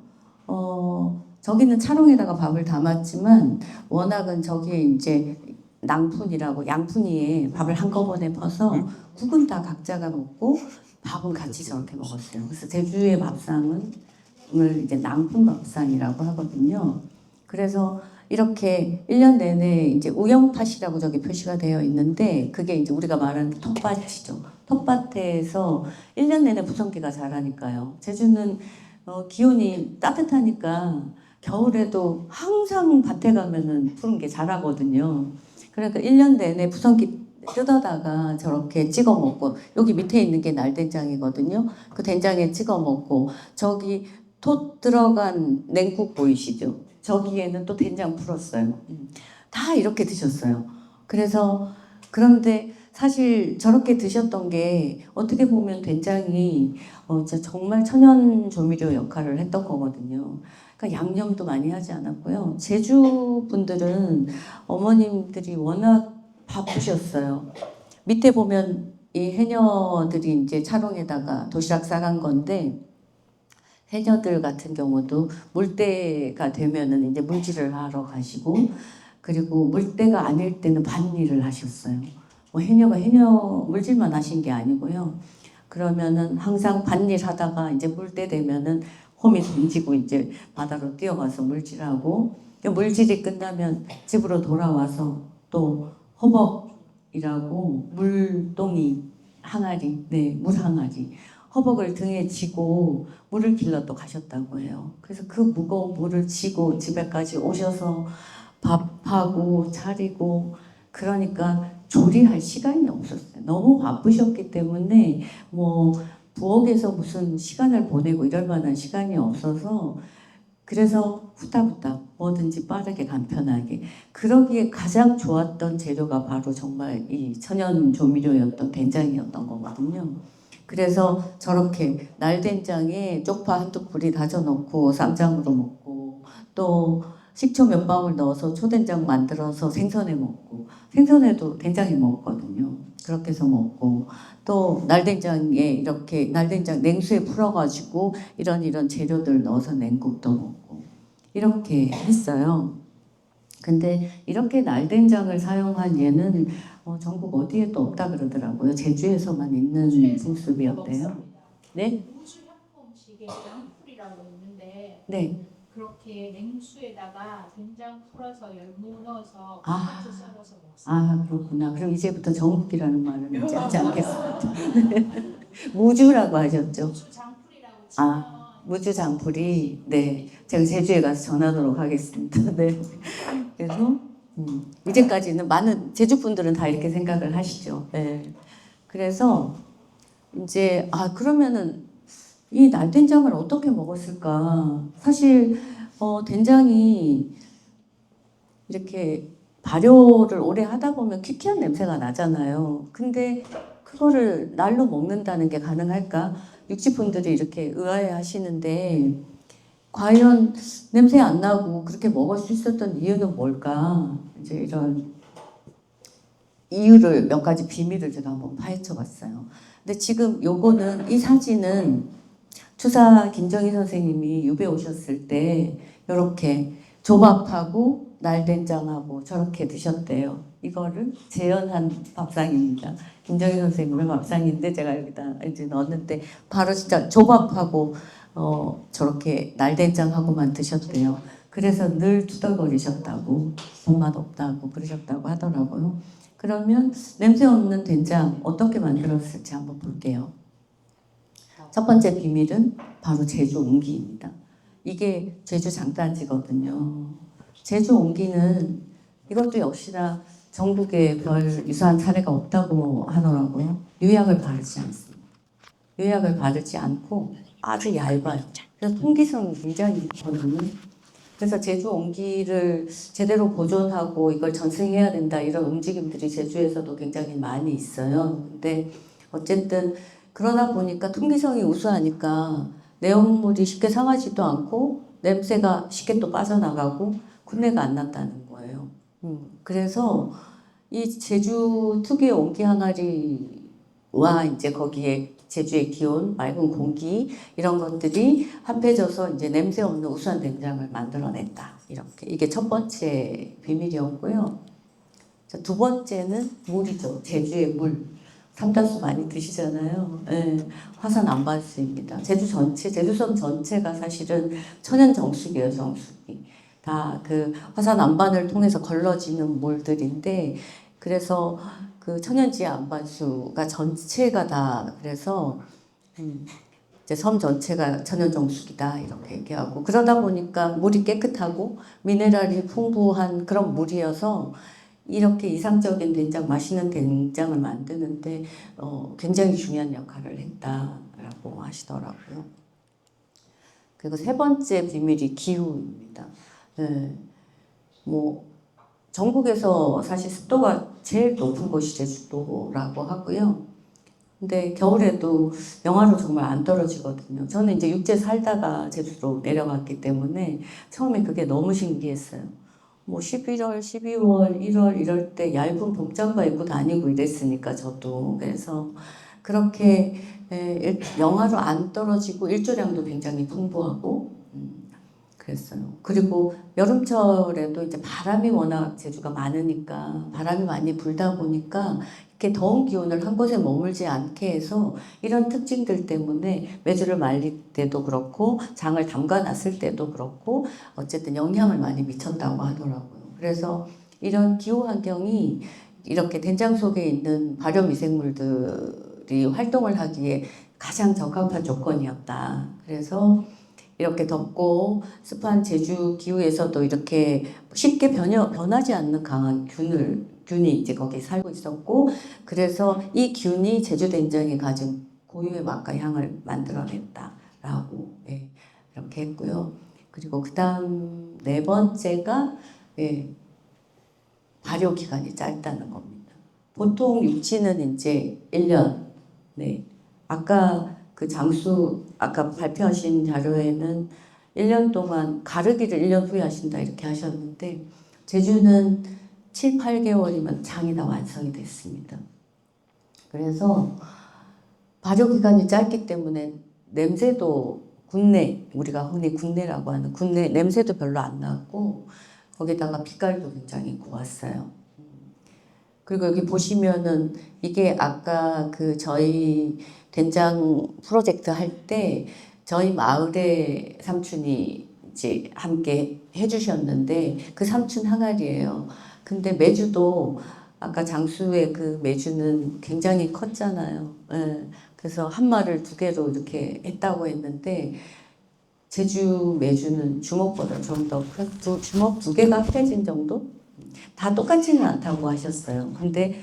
저기는 차롱에다가 밥을 담았지만 워낙은 저기에 이제 낭푼이라고 양푼이에 밥을 한꺼번에 퍼서 국은 다 각자가 먹고 밥은 같이 저렇게 먹었어요. 그래서 제주의 밥상은 을 이제 낭푼 밥상이라고 하거든요. 그래서 이렇게 1년 내내 이제 우영팥이라고 저기 표시가 되어 있는데 그게 이제 우리가 말하는 텃밭이죠. 텃밭에서 1년 내내 무성기가 자라니까요. 제주는 기온이 따뜻하니까 겨울에도 항상 밭에 가면은 푸른 게 자라거든요. 그러니까 1년 내내 부성기 뜯어다가 저렇게 찍어 먹고 여기 밑에 있는 게 날된장이거든요. 그 된장에 찍어 먹고 저기 톳 들어간 냉국 보이시죠? 저기에는 또 된장 풀었어요. 다 이렇게 드셨어요. 그래서 그런데 사실 저렇게 드셨던 게 어떻게 보면 된장이 진짜 정말 천연 조미료 역할을 했던 거거든요. 그러니까 양념도 많이 하지 않았고요. 제주 분들은 어머님들이 워낙 바쁘셨어요. 밑에 보면 이 해녀들이 이제 차롱에다가 도시락 싸간 건데 해녀들 같은 경우도 물때가 되면은 이제 물질을 하러 가시고 그리고 물때가 아닐 때는 밭일을 하셨어요. 뭐 해녀가 해녀 물질만 하신 게 아니고요. 그러면은 항상 밭일 하다가 이제 물때 되면은 홈이 던지고 이제 바다로 뛰어가서 물질하고 물질이 끝나면 집으로 돌아와서 또 허벅이라고 물동이 항아리, 네, 물항아리. 허벅을 등에 지고 물을 길러 또 가셨다고 해요. 그래서 그 무거운 물을 지고 집에까지 오셔서 밥하고 차리고 그러니까 조리할 시간이 없었어요. 너무 바쁘셨기 때문에 뭐 부엌에서 무슨 시간을 보내고 이럴 만한 시간이 없어서 그래서 후딱후딱 뭐든지 빠르게 간편하게 그러기에 가장 좋았던 재료가 바로 정말 이 천연 조미료였던 된장이었던 거거든요. 그래서 저렇게 날된장에 쪽파 한두 뿌리 다져 넣고 쌈장으로 먹고 또 식초 몇 방울 넣어서 초된장 만들어서 생선에 먹고 생선에도 된장에 먹거든요. 그렇게 해서 먹고 또 날된장에 이렇게 날된장 냉수에 풀어가지고 이런 재료들 넣어서 냉국도 먹고 이렇게 했어요. 근데 이렇게 날된장을 사용한 예는 전국 어디에 또 없다 그러더라고요. 제주에서만 있는 풍습이었대요. 네? 우주 향품식에 양풀이라고 있는데 네. 그렇게 냉수에다가 된장 풀어서 열무 넣어서 아. 같이 썰어서 먹습니다. 아 그렇구나. 그럼 이제부터 전국이라는 말은 이제 하지 않겠습니다. 무주라고 하셨죠? 우주 장풀이라고 치면 무주 장풀이 네 제가 제주에 가서 전하도록 하겠습니다. 네. 그래서 이제까지는 많은 제주 분들은 다 이렇게 생각을 하시죠. 예. 그래서 이제 그러면은 이 날된장을 어떻게 먹었을까? 사실 된장이 이렇게 발효를 오래 하다 보면 키키한 냄새가 나잖아요. 근데 그거를 날로 먹는다는 게 가능할까? 육지분들이 이렇게 의아해 하시는데 과연 냄새 안 나고 그렇게 먹을 수 있었던 이유는 뭘까? 이제 이런 이유를 몇 가지 비밀을 제가 한번 파헤쳐 봤어요. 근데 지금 요거는 이 사진은 추사 김정희 선생님이 유배 오셨을 때 이렇게 조밥하고 날된장하고 저렇게 드셨대요. 이거를 재현한 밥상입니다. 김정희 선생님의 밥상인데 제가 여기다 이제 넣었는데 바로 진짜 조밥하고 저렇게 날된장하고만 드셨대요. 그래서 늘 투덜거리셨다고 손맛 없다고 그러셨다고 하더라고요. 그러면 냄새 없는 된장 어떻게 만들었을지 한번 볼게요. 첫 번째 비밀은 바로 제주 옹기입니다. 이게 제주 장단지거든요. 제주 옹기는 이것도 역시나 전국에 별 유사한 사례가 없다고 하더라고요. 유약을 바르지 않습니다. 유약을 바르지 않고 아주 얇아요. 그래서 통기성이 굉장히 있거든요. 그래서 제주 옹기를 제대로 보존하고 이걸 전승해야 된다 이런 움직임들이 제주에서도 굉장히 많이 있어요. 근데 어쨌든 그러다 보니까 통기성이 우수하니까 내용물이 쉽게 상하지도 않고 냄새가 쉽게 또 빠져나가고 군내가 안 난다는 거예요. 그래서 이 제주 특유의 옹기 항아리와 이제 거기에 제주의 기온, 맑은 공기 이런 것들이 합해져서 이제 냄새 없는 우수한 된장을 만들어냈다. 이렇게 이게 첫 번째 비밀이었고요. 자, 두 번째는 물이죠. 제주의 물. 삼다수 많이 드시잖아요. 예, 화산 안반수입니다. 제주섬 전체가 사실은 천연 정수기예요, 정수기. 다 그 화산 안반을 통해서 걸러지는 물들인데, 그래서 그 천연지의 안반수가 전체가 다 그래서 이제 섬 전체가 천연 정수기다 이렇게 얘기하고 그러다 보니까 물이 깨끗하고 미네랄이 풍부한 그런 물이어서 이렇게 이상적인 된장, 맛있는 된장을 만드는데 굉장히 중요한 역할을 했다라고 하시더라고요. 그리고 세 번째 비밀이 기후입니다. 네. 뭐 전국에서 사실 습도가 제일 높은 곳이 제주도라고 하고요. 근데 겨울에도 영하로 정말 안 떨어지거든요. 저는 이제 육지에 살다가 제주도 내려갔기 때문에 처음에 그게 너무 신기했어요. 뭐 11월, 12월, 1월 이럴 때 얇은 봄잠바 입고 다니고 이랬으니까 저도. 그래서 그렇게 영하로 안 떨어지고 일조량도 굉장히 풍부하고 그랬어요. 그리고 여름철에도 이제 바람이 워낙 제주가 많으니까 바람이 많이 불다 보니까 이렇게 더운 기온을 한 곳에 머물지 않게 해서 이런 특징들 때문에 메주를 말릴 때도 그렇고 장을 담가놨을 때도 그렇고 어쨌든 영향을 많이 미쳤다고 하더라고요. 그래서 이런 기후 환경이 이렇게 된장 속에 있는 발효 미생물들이 활동을 하기에 가장 적합한 조건이었다. 그래서 이렇게 덥고 습한 제주 기후에서도 이렇게 쉽게 변하지 않는 강한 균이 이제 거기 살고 있었고, 그래서 이 균이 제주 된장이 가진 고유의 맛과 향을 만들어냈다라고 이렇게 했고요. 그리고 그다음 네 번째가 발효 기간이 짧다는 겁니다. 보통 육지는 이제 1년. 네. 아까 그 장수 아까 발표하신 자료에는 1년 동안 가르기를 1년 후에 하신다 이렇게 하셨는데 제주는 7, 8개월이면 장이 다 완성이 됐습니다. 그래서 발효 기간이 짧기 때문에 냄새도 군내, 우리가 흔히 군내라고 하는 군내 냄새도 별로 안 나고 거기다가 빛깔도 굉장히 고왔어요. 그리고 여기 보시면은 이게 아까 그 저희 된장 프로젝트 할 때 저희 마을의 삼촌이 이제 함께 해주셨는데 그 삼촌 항아리예요. 근데 메주도 아까 장수의 그 메주는 굉장히 컸잖아요. 그래서 한 마를 두 개로 이렇게 했다고 했는데 제주 메주는 주먹보다 좀 더 큰 주먹 두 개가 합해진 정도? 다 똑같지는 않다고 하셨어요. 근데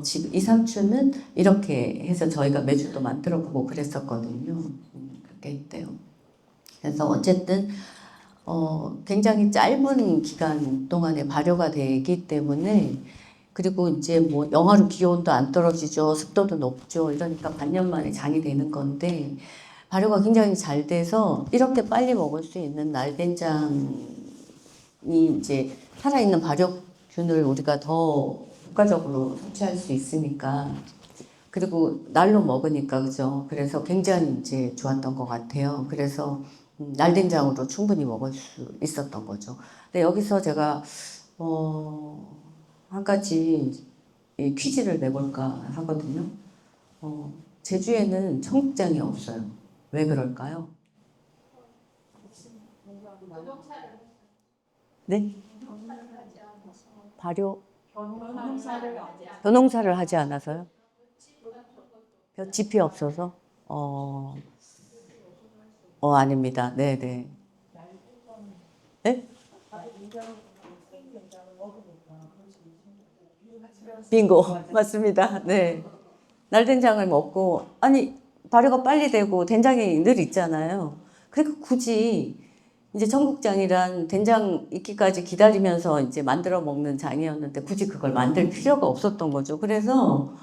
지금 이 삼촌은 이렇게 해서 저희가 메주도 만들어보고 그랬었거든요. 그렇게 했대요. 그래서 어쨌든 굉장히 짧은 기간 동안에 발효가 되기 때문에 그리고 이제 뭐 영하로 기온도 안 떨어지죠. 습도도 높죠. 이러니까 반년 만에 장이 되는 건데 발효가 굉장히 잘 돼서 이렇게 빨리 먹을 수 있는 날된장이 이제 살아있는 발효균을 우리가 더 효과적으로 섭취할 수 있으니까 그리고 날로 먹으니까 그죠. 그래서 굉장히 이제 좋았던 것 같아요. 그래서 날된장으로 충분히 먹을 수 있었던 거죠. 근데 여기서 제가 한 가지 이 퀴즈를 내볼까 하거든요. 제주에는 청국장이 없어요. 왜 그럴까요? 네? 발효? 벼농사를 하지 않아서요? 벼짚이 없어서? 아닙니다. 네네. 네? 빙고. 맞습니다. 네. 날된장을 먹고, 아니, 발효가 빨리 되고 된장이 늘 있잖아요. 그러니까 굳이 이제 청국장이란 된장 익기까지 기다리면서 이제 만들어 먹는 장이었는데 굳이 그걸 만들 필요가 없었던 거죠. 그래서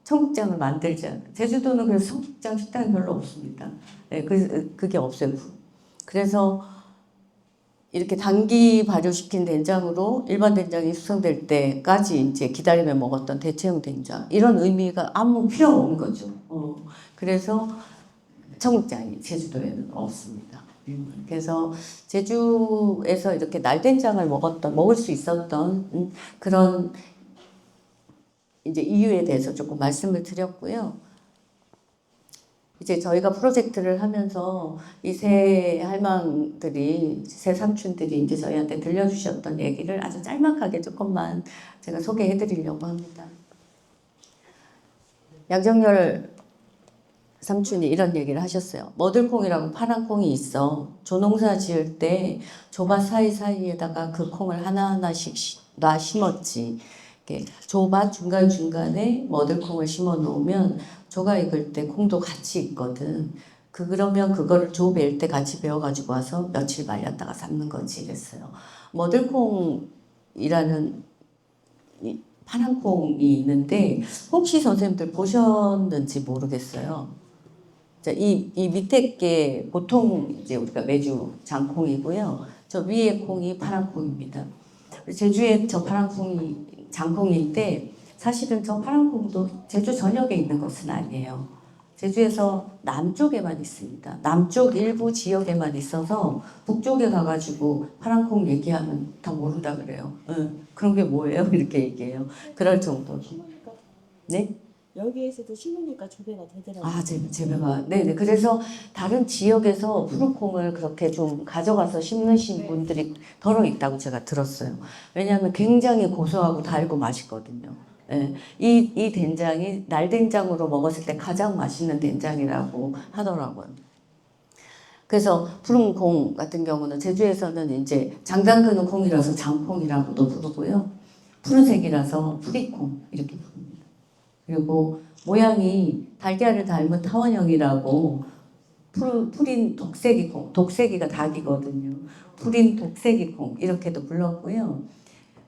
청국장을 만들자. 제주도는 그래서 청국장 식당이 별로 없습니다. 네, 그게 없어요. 그래서 이렇게 단기 발효시킨 된장으로 일반 된장이 숙성될 때까지 이제 기다리며 먹었던 대체형 된장 이런 의미가 아무 필요 없는 거죠. 그래서 청국장이 제주도에는 없습니다. 그래서 제주에서 이렇게 날된장을 먹을 수 있었던 그런 이제 이유에 대해서 조금 말씀을 드렸고요. 이제 저희가 프로젝트를 하면서 이 세 할망들이, 세 삼촌들이 이제 저희한테 들려주셨던 얘기를 아주 짤막하게 조금만 제가 소개해 드리려고 합니다. 양정열 삼촌이 이런 얘기를 하셨어요. 머들콩이라고 파란 콩이 있어. 조농사 지을 때 조밭 사이사이에다가 그 콩을 하나하나씩 놔 심었지. 조밭 중간중간에 머들콩을 심어 놓으면 조가 익을 때 콩도 같이 익거든. 그러면 그거를 조 벨 때 같이 베어가지고 와서 며칠 말렸다가 삶는 거지 이랬어요. 머들콩이라는 파란 콩이 있는데 혹시 선생님들 보셨는지 모르겠어요. 이 밑에 게 보통 이제 우리가 메주 장콩이고요. 저 위에 콩이 파란 콩입니다. 제주에 저 파란 콩이 장콩인데 사실은 저 파란 콩도 제주 전역에 있는 것은 아니에요. 제주에서 남쪽에만 있습니다. 남쪽 일부 지역에만 있어서 북쪽에 가가지고 파란 콩 얘기하면 다 모른다 그래요. 그런 게 뭐예요? 이렇게 얘기해요. 그럴 정도로. 네? 여기에서도 심으니까 조배가 되더라고요. 아, 재배가. 네네. 그래서 다른 지역에서 푸른콩을 그렇게 좀 가져가서 심으신 분들이 더러 있다고 제가 들었어요. 왜냐하면 굉장히 고소하고 달고 맛있거든요. 네. 이 된장이 날된장으로 먹었을 때 가장 맛있는 된장이라고 하더라고요. 그래서 푸른콩 같은 경우는 제주에서는 이제 장단 크는 콩이라서 장콩이라고도 부르고요. 푸른색이라서 뿌리콩 이렇게 부릅니다. 그리고 모양이 달걀을 닮은 타원형이라고 푸린 독세기 콩, 독세기가 닭이거든요. 푸린 독세기 콩 이렇게도 불렀고요.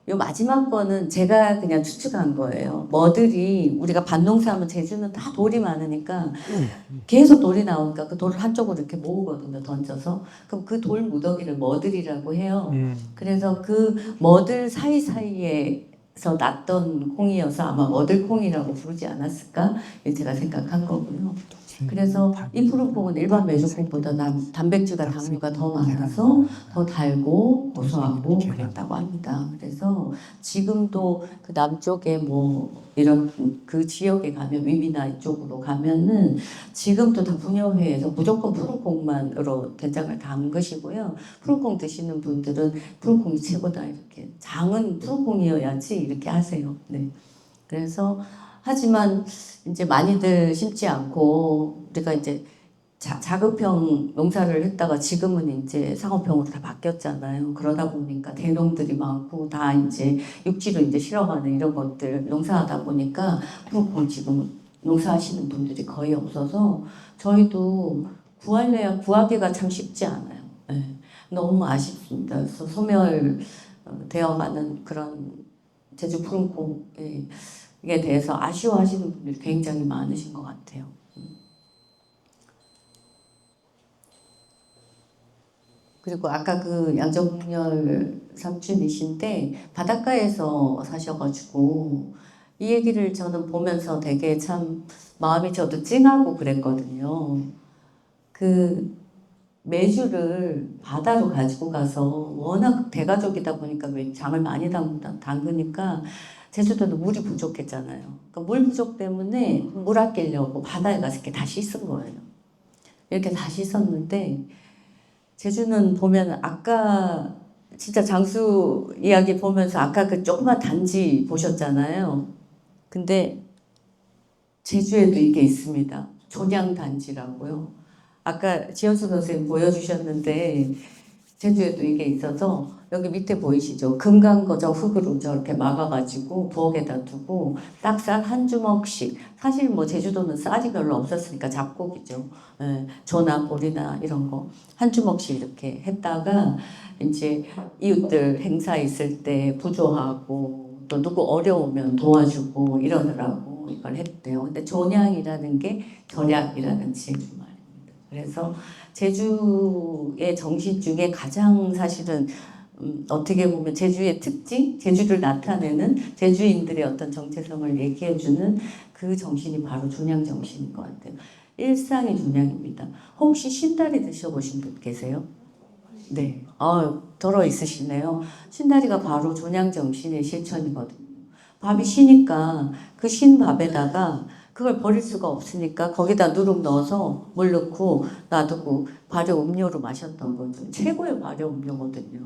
요 마지막 거는 제가 그냥 추측한 거예요. 머들이 우리가 밭농사하면 제주는 다 돌이 많으니까 계속 돌이 나오니까 그 돌을 한쪽으로 이렇게 모으거든요. 던져서. 그럼 그 돌 무더기를 머들이라고 해요. 그래서 그 머들 사이사이에서 났던 콩이어서 아마 머들콩이라고 부르지 않았을까 제가 생각한 거고요. 그래서 이 푸른콩은 일반 메주콩보다 단백질과 당류가 더 많아서 더 달고 고소하고 그랬다고 합니다. 그래서 지금도 그 남쪽에 뭐 이런 그 지역에 가면 위미나 이쪽으로 가면은 지금도 다 분여회에서 무조건 푸른콩만으로 된장을 담그시고요. 푸른콩 드시는 분들은 푸른콩이 최고다 이렇게 장은 푸른콩이어야지 이렇게 하세요. 네. 그래서 하지만 이제 많이들 심지 않고 우리가 이제 자급형 농사를 했다가 지금은 이제 상업형으로 다 바뀌었잖아요. 그러다 보니까 대농들이 많고 다 이제 육지로 이제 실어가는 이런 것들 농사하다 보니까 지금 농사하시는 분들이 거의 없어서 저희도 구하기가 참 쉽지 않아요. 네. 너무 아쉽습니다. 그래서 소멸되어가는 그런 제주 푸른콩에 대해서 아쉬워하시는 분들이 굉장히 많으신 것 같아요. 그리고 아까 그 양정열 삼촌이신데 바닷가에서 사셔가지고 이 얘기를 저는 보면서 되게 참 마음이 저도 찡하고 그랬거든요. 그 메주를 바다로 가지고 가서 워낙 대가족이다 보니까 장을 많이 담그니까 제주도는 물이 부족했잖아요. 그러니까 물 부족 때문에 물 아끼려고 바다에 가서 이렇게 다 씻은 거예요. 이렇게 다 씻었는데 제주는 보면 아까 진짜 장수 이야기 보면서 아까 그 조그만 단지 보셨잖아요. 근데 제주에도 이게 있습니다. 존양단지라고요. 아까 지연수 선생님 보여주셨는데 제주에도 이게 있어서 여기 밑에 보이시죠? 금강거저 흙으로 저렇게 막아가지고 부엌에다 두고 딱 쌀 한 주먹씩, 사실 뭐 제주도는 쌀이 별로 없었으니까 잡곡이죠. 예, 조나 보리나 이런 거 한 주먹씩 이렇게 했다가 이제 이웃들 행사 있을 때 부조하고 또 누구 어려우면 도와주고 이러느라고 이걸 했대요. 근데 존양이라는 게 절약이라는 제주 말입니다. 그래서 제주의 정신 중에 가장 사실은 어떻게 보면 제주의 특징, 제주를 나타내는 제주인들의 어떤 정체성을 얘기해주는 그 정신이 바로 존양 정신인 것 같아요. 일상이 존양입니다. 혹시 신다리 드셔보신 분 계세요? 네. 덜어 있으시네요. 신다리가 바로 존양 정신의 실천이거든요. 밥이 쉬니까 그 신 밥에다가 그걸 버릴 수가 없으니까 거기다 누룩 넣어서 물 넣고 놔두고 발효 음료로 마셨던 거죠. 최고의 발효 음료거든요.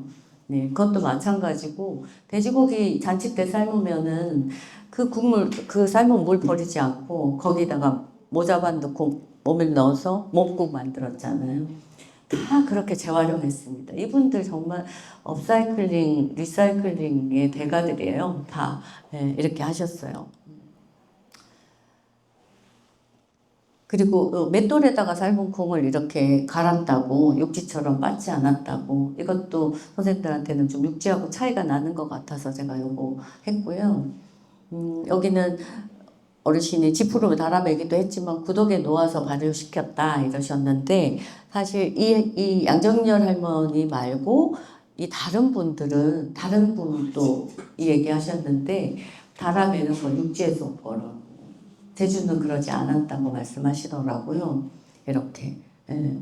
네, 그것도 마찬가지고 돼지고기 잔치 때 삶으면은 그 국물, 그 삶은 물 버리지 않고 거기다가 모자반 넣고 몸을 넣어서 몸국 만들었잖아요. 다 그렇게 재활용했습니다. 이분들 정말 업사이클링, 리사이클링의 대가들이에요. 다 이렇게 하셨어요. 그리고 맷돌에다가 삶은 콩을 이렇게 갈았다고 육지처럼 빻지 않았다고 이것도 선생님들한테는 좀 육지하고 차이가 나는 것 같아서 제가 요거 했고요. 여기는 어르신이 지푸로 달아매기도 했지만 구덕에 놓아서 발효시켰다 이러셨는데 사실 이 양정열 할머니 말고 이 다른 분도 이 얘기 하셨는데 달아매는 건 육지에서 온 거라고. 제주는 그러지 않았다고 말씀하시더라고요. 이렇게. 예.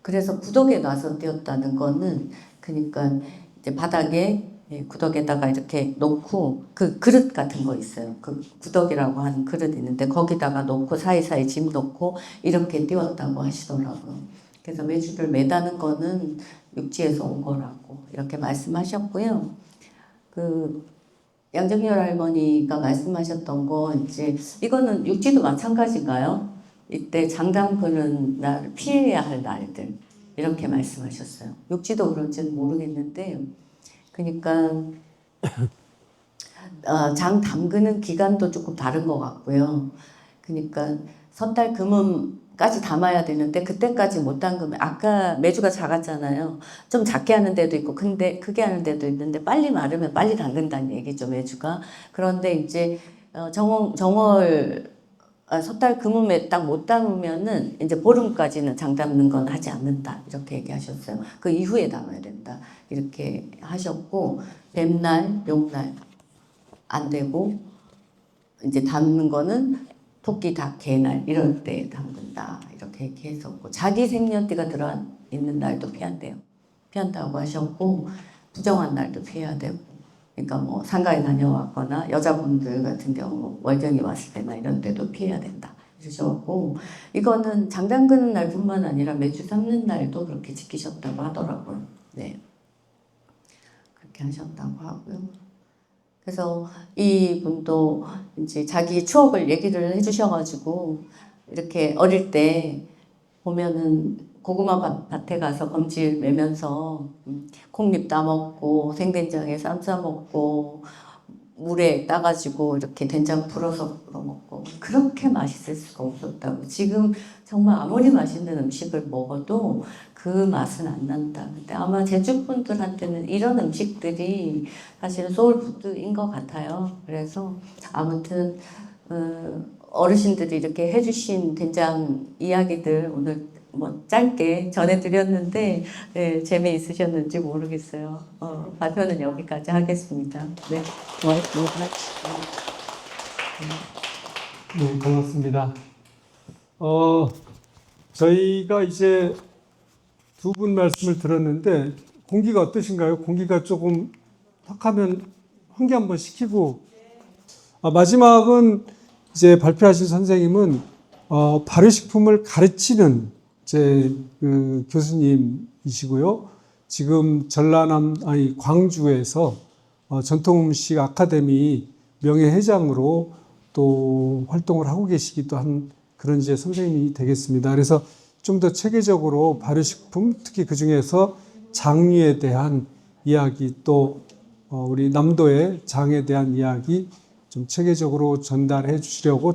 그래서 구덕에 놔서 띄었다는 거는 그러니까 이제 바닥에 구덕에다가 이렇게 놓고 그 그릇 같은 거 있어요. 그 구덕이라고 하는 그릇 있는데 거기다가 놓고 사이사이 짐 놓고 이렇게 띄웠다고 하시더라고요. 그래서 메주를 매다는 거는 육지에서 온 거라고 이렇게 말씀하셨고요. 그 양정열 할머니가 말씀하셨던 거 이제 이거는 육지도 마찬가지인가요? 이때 장담 그는 날 피해야 할 날들 이렇게 말씀하셨어요. 육지도 그런지는 모르겠는데 그러니까 장 담그는 기간도 조금 다른 것 같고요. 그러니까 섣달 금음까지 담아야 되는데 그때까지 못 담그면 아까 메주가 작았잖아요. 좀 작게 하는 데도 있고 근데 크게 하는 데도 있는데 빨리 마르면 빨리 담근다는 얘기죠, 메주가. 그런데 이제 정월 섣달 금음에 딱 못 담으면은 이제 보름까지는 장 담는 건 하지 않는다 이렇게 얘기하셨어요. 그 이후에 담아야 된다 이렇게 하셨고 뱀날, 용날 안 되고 이제 담는 거는 토끼, 닭, 개날 이럴 때 담근다 이렇게 얘기했었고 자기 생년띠가 들어 있는 날도 피한대요. 피한다고 하셨고 부정한 날도 피해야 되고 그러니까 뭐 상가에 다녀왔거나 여자분들 같은 경우 월경이 왔을 때나 이런 때도 피해야 된다 이러셨고 이거는 장 담그는 날뿐만 아니라 매주 삶는 날도 그렇게 지키셨다고 하더라고요. 네, 그렇게 하셨다고 하고요. 그래서 이 분도 이제 자기 추억을 얘기를 해주셔가지고 이렇게 어릴 때 보면은 고구마 밭에 가서 검질 매면서 콩잎 따먹고 생된장에 쌈 싸먹고 물에 따가지고 이렇게 된장 풀어서 불어 먹고 그렇게 맛있을 수가 없었다고. 지금 정말 아무리 맛있는 음식을 먹어도 그 맛은 안 난다. 근데 아마 제주 분들한테는 이런 음식들이 사실은 소울푸드인 것 같아요. 그래서 아무튼 어르신들이 이렇게 해주신 된장 이야기들 오늘 뭐 짧게 전해드렸는데 네, 재미있으셨는지 모르겠어요. 발표는 여기까지 하겠습니다. 네, 고맙습니다. 네, 고맙습니다. 저희가 이제 두 분 말씀을 들었는데 공기가 어떠신가요? 공기가 조금 탁하면 환기 한번 시키고 마지막은 이제 발표하신 선생님은 발효식품을 가르치는 교수님이시고요. 지금 광주에서 전통음식 아카데미 명예회장으로 또 활동을 하고 계시기도 한 그런 이제 선생님이 되겠습니다. 그래서 좀 더 체계적으로 발효식품, 특히 그 중에서 장류에 대한 이야기, 또 우리 남도의 장에 대한 이야기 좀 체계적으로 전달해 주시려고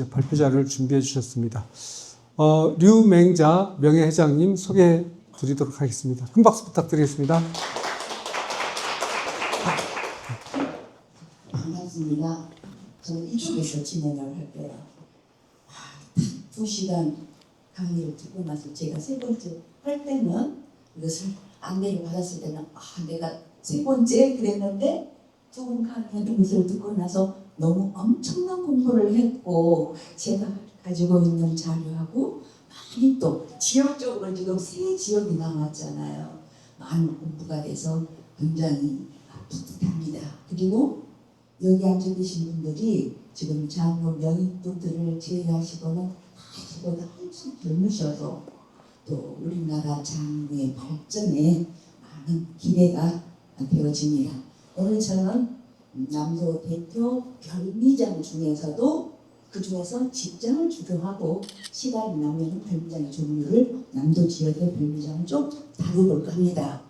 발표 자료를 준비해 주셨습니다. 류맹자 명예회장님 소개해 드리도록 하겠습니다. 큰 박수 부탁드리겠습니다. 반갑습니다. 저는 이쪽에서 진행을 할게요. 2시간 강의를 듣고 나서 제가 세 번째 할 때는 이것을 안내를 받았을 때는 내가 세 번째 그랬는데 두 번 강의하는 것을 듣고 나서 너무 엄청난 공부를 했고 제가 가지고 있는 자료하고 많이 또 지역적으로 지금 세 지역이 남았잖아요. 많은 공부가 돼서 굉장히 뿌듯합니다. 그리고 여기 앉아 계신 분들이 지금 장로 명인분들을 제외하시고는 저보다 훨씬 젊으셔서 또 우리나라 장로의 발전에 많은 기대가 되어집니다. 오늘 저는 남도 대표 별미장 중에서도 그 중에서 직장을 주도하고 시간이 나면 별미장의 종류를 남도 지역의 별미장을 좀 다뤄볼까 합니다.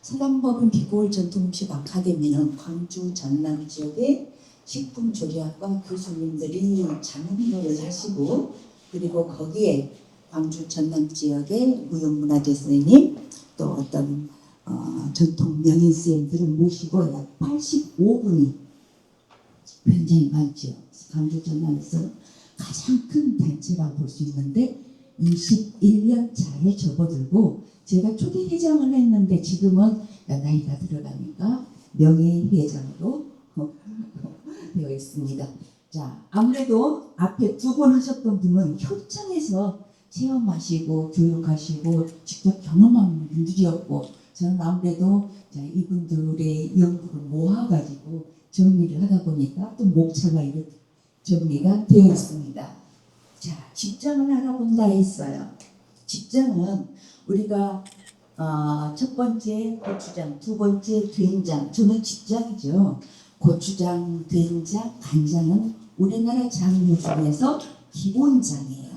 서당법인 비고울 전통음식 아카데미는 광주 전남 지역의 식품조리학과 교수님들이 장로를 하시고 그리고 거기에 광주 전남 지역의 무형문화재 선생님 또 어떤 전통 명인 선생님들을 모시고 약 85분이 굉장히 많죠. 광주 전남에서 가장 큰 단체라고 볼 수 있는데 21년 차에 접어들고 제가 초대 회장을 했는데 지금은 나이가 들어가니까 명예회장으로 되어 있습니다. 자, 아무래도 앞에 두 번 하셨던 분은 현장에서 체험하시고 교육하시고 직접 경험한 분들이었고 저는 아무래도 이분들의 연구를 모아가지고 정리를 하다 보니까 또 목차가 이렇게 정리가 되어 있습니다. 자, 직장을 알아본다 했어요. 직장은 우리가 첫 번째 고추장, 두 번째 된장, 저는 직장이죠. 고추장, 된장, 간장은 우리나라 장류 중에서 기본장이에요.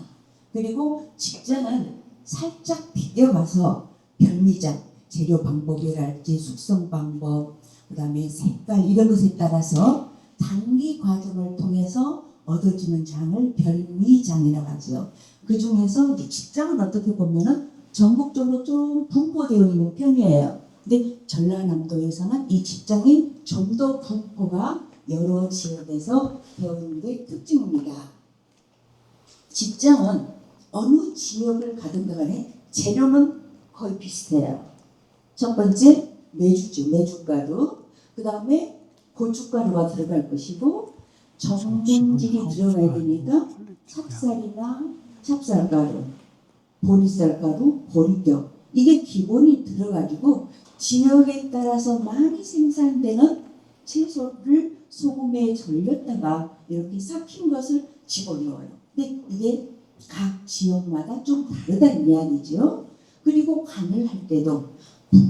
그리고 직장은 살짝 비벼가서 별미장, 재료 방법이랄지 숙성 방법, 그 다음에 색깔 이런 것에 따라서 단기 과정을 통해서 얻어지는 장을 별미장이라고 하죠. 그 중에서 이제 직장은 어떻게 보면은 전국적으로 좀 분포되어 있는 편이에요. 근데 전라남도에서는 이 직장이 좀 더 분포가 여러 지역에서 되어 있는 게 특징입니다. 직장은 어느 지역을 가든가 간에 재료는 거의 비슷해요. 첫 번째 메주죠. 메주가루. 그 다음에 고춧가루가 들어갈 것이고 전분질이 들어가야 되니까 찹쌀이나 찹쌀가루, 보리쌀가루, 보리뼈 이게 기본이 들어가지고 지역에 따라서 많이 생산되는 채소를 소금에 절렸다가 이렇게 삭힌 것을 집어넣어요. 근데 이게 각 지역마다 좀 다르다는 이야기죠. 그리고 간을 할 때도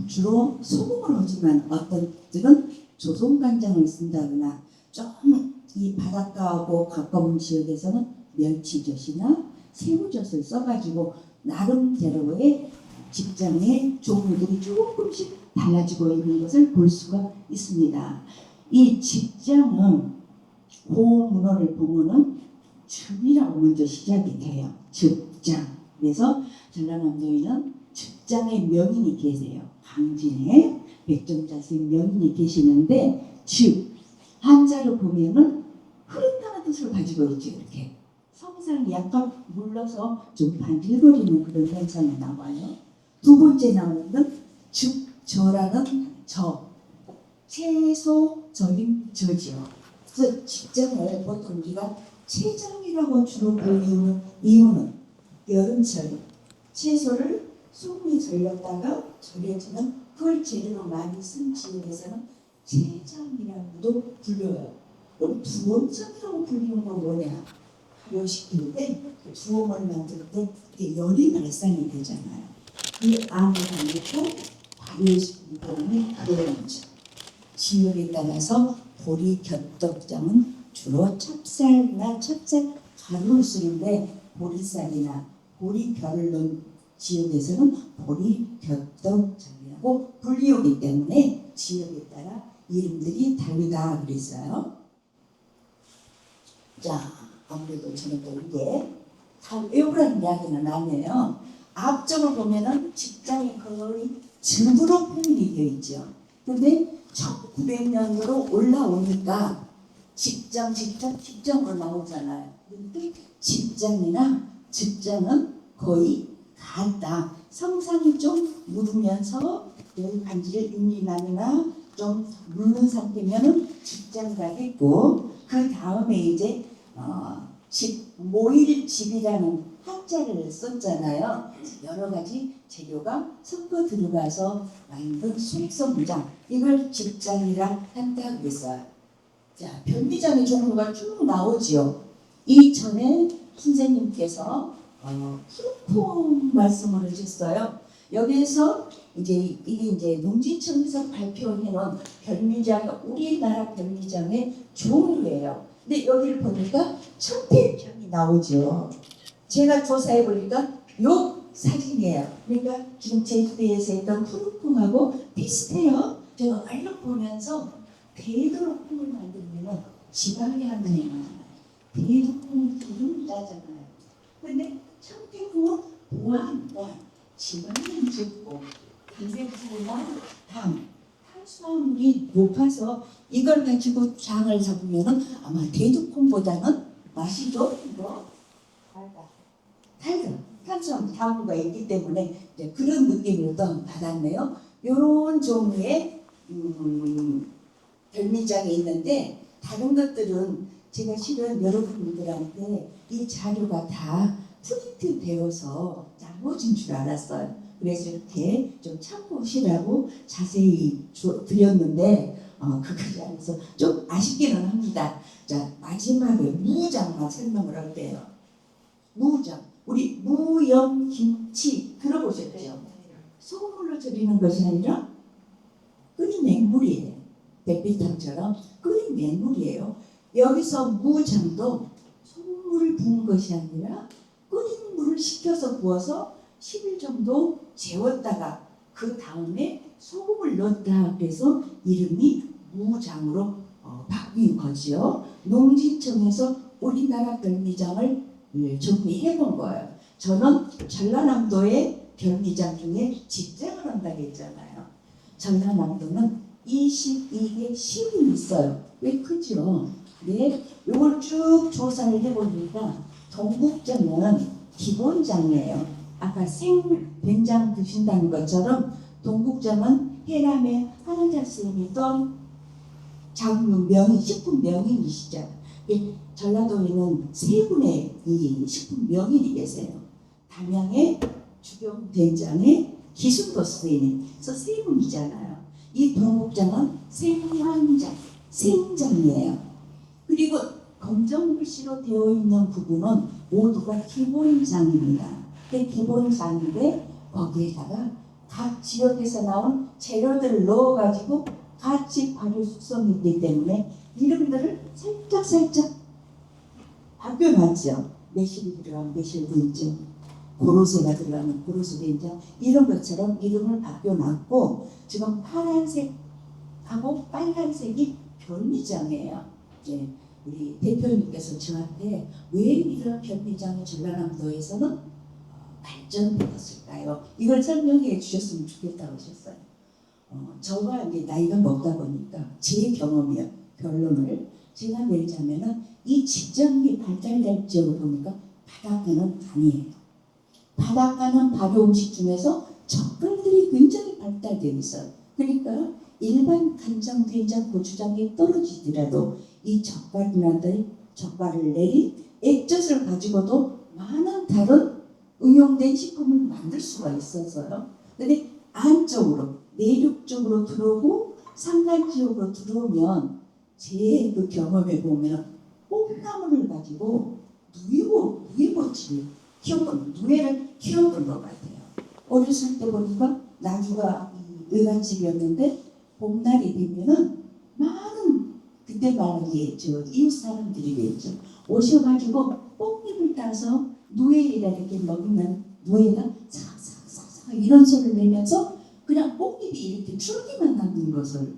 주로 소금을 하지만 어떤 분들은 조선간장을 쓴다거나 좀 이 바닷가하고 가까운 지역에서는 멸치젓이나 새우젓을 써가지고 나름대로의 직장의 종류들이 조금씩 달라지고 있는 것을 볼 수가 있습니다. 이 직장은 고문어를 보면은 줍이라고 먼저 시작이 돼요. 줍장. 그래서 전라남도에는 줍장의 명인이 계세요. 강진에 백정자스의 명인이 계시는데 줍 한자로 보면은 흐른다는 뜻을 가지고 있죠. 이렇게 성상이 약간 물러서 좀 반질거리는 그런 현상이 나와요. 두 번째 나오는 건 줍저라는 저 채소적인 저지요. 그래서 직장을 보통 우리가 채장이라고 주로 부르는 이유는 여름철 채소를 소금에 절였다가 절여지는 그걸 재료로 많이 쓴 지역에서는 채장이라고도 불려요. 그럼 두엄장이라고 불리는 건 뭐냐? 발효시킬 때 두엄을 만들 때 그게 열이 발산이 되잖아요. 그 암을 담고 발효시키기 때문에 그런 거죠. 지역에 따라서 보리 곁떡장은 주로 찹쌀이나 찹쌀 가루를 쓰는데 보리쌀이나 보리벼를 넣은 지역에서는 보리 곁떡장이라고 불리우기 때문에 지역에 따라 이름들이 다르다 그랬어요. 자, 아무래도 저는 또 이게 다 외우라는 이야기는 아니에요. 앞쪽을 보면은 직장이 거의 증부로 표현이 되어 있죠. 근데 1900년으로 올라오니까 직장으로 나오잖아요. 근데 직장이나 직장은 거의 같다. 성상이 좀 묻으면서 열 반지를 윤리나느나 좀 묻는 상태면은 직장가겠고 그 다음에 이제 모일집이라는 한자를 썼잖아요. 여러 가지 재료가 섞어 들어가서 만든 숙성장 이걸 직장이라 한다 그랬어요. 자, 변비장의 종류가 쭉 나오지요. 이전에 선생님께서 푸르폼 말씀을 해주셨어요. 여기에서 이제 이게 이제 농진청에서 발표해놓은 별미장, 우리나라 별미장의 종류예요. 근데 여기를 보니까 청태향이 나오죠. 제가 조사해 보니까 요 사진이에요. 그러니까 지금 제주도에서 했던 푸르풍하고 비슷해요. 제가 얼른 보면서 대두콩을 만들면 지방이 한 번에 나와요. 대두콩은 기름이 나잖아요. 근데 청태콩은 보안, 지방이 적고 단백질이나 탄수화물이 높아서 이걸 가지고 장을 잡으면 아마 대두콩보다는 맛이 좀 달다. 탄수화물 당류가 있기 때문에 이제 그런 느낌을 또 받았네요. 이런 종류의 별미장이 있는데 다른 것들은 제가 실은 여러분들한테 이 자료가 다 프린트 되어서 나머진 줄 알았어요. 그래서 이렇게 좀 참고하시라고 자세히 드렸는데 그것이 아니어서 좀 아쉽기는 합니다. 자, 마지막에 무장만 설명을 할게요. 무장. 우리 무염김치 들어보셨죠? 소금물로 절이는 것이 아니라 끓인 맹물이에요. 백비탕처럼 끓인 맹물이에요. 여기서 무장도 소금물을 부은 것이 아니라 끓인 물을 식혀서 부어서 10일 정도 재웠다가 그 다음에 소금을 넣었다 그래서 이름이 무장으로 바뀐 거지요. 농진청에서 우리나라 별미장을 정리해 본 거예요. 저는 전라남도의 별미장 중에 직장을 한다고 했잖아요. 전라남도는 22개 시군이 있어요. 꽤 크죠? 네, 이걸 쭉 조사를 해보니까 동국장은 기본장이에요. 아까 생된장 드신다는 것처럼 동국장은 해남의 한은자 스님이 던 장류 명인, 식품 명인이시죠. 전라도에는 세 분의 이 식품 명인이 계세요. 담양의 주경된장의 기순도 스님이 그래서 세 분이잖아요. 이 동국장은 생장이에요. 그리고 검정글씨로 되어 있는 부분은 모두가 기본장입니다. 기본장인데 거기에다가 각 지역에서 나온 재료들을 넣어가지고 같이 발효 숙성이기 때문에 이름들을 살짝 바뀌어놨죠. 매실이 들어간 매실도 있죠. 고로쇠가 들어가는 고로쇠 된장 이런 것처럼 이름을 바뀌어놨고 지금 파란색하고 빨간색이 변리장이에요. 예, 우리 대표님께서 저한테 왜 이런 변리장이 전라남도에서는 발전되었을까요? 이걸 설명해 주셨으면 좋겠다고 하셨어요. 저가 이제 나이가 먹다 보니까 제 경험이요, 결론을 제가 내자면은 이 직장이 발달될 지역을 보니까 바닷가는 아니에요. 바닷가는 발효 음식 중에서 젓갈들이 굉장히 발달되어 있어요. 그러니까 일반 간장, 된장, 고추장이 떨어지더라도 이 젓갈을 내린 액젓을 가지고도 많은 다른 응용된 식품을 만들 수가 있어서요. 근데 안쪽으로 내륙 쪽으로 들어오고 산간 지역으로 들어오면 제 그 경험에 보면 뽕나무를 가지고 누에보치를 누에를 키워본 것 같아요. 어렸을 때 보니까 나주가 의관집이었는데 봄날이 되면은 많은 그때 말하기에 이웃 사람들이겠죠. 오셔가지고 뽕잎을 따서 누에에다 이렇게 먹으면 누에가 사삭사삭 이런 소리를 내면서 그냥 뽕잎이 이렇게 줄기만 남는 것을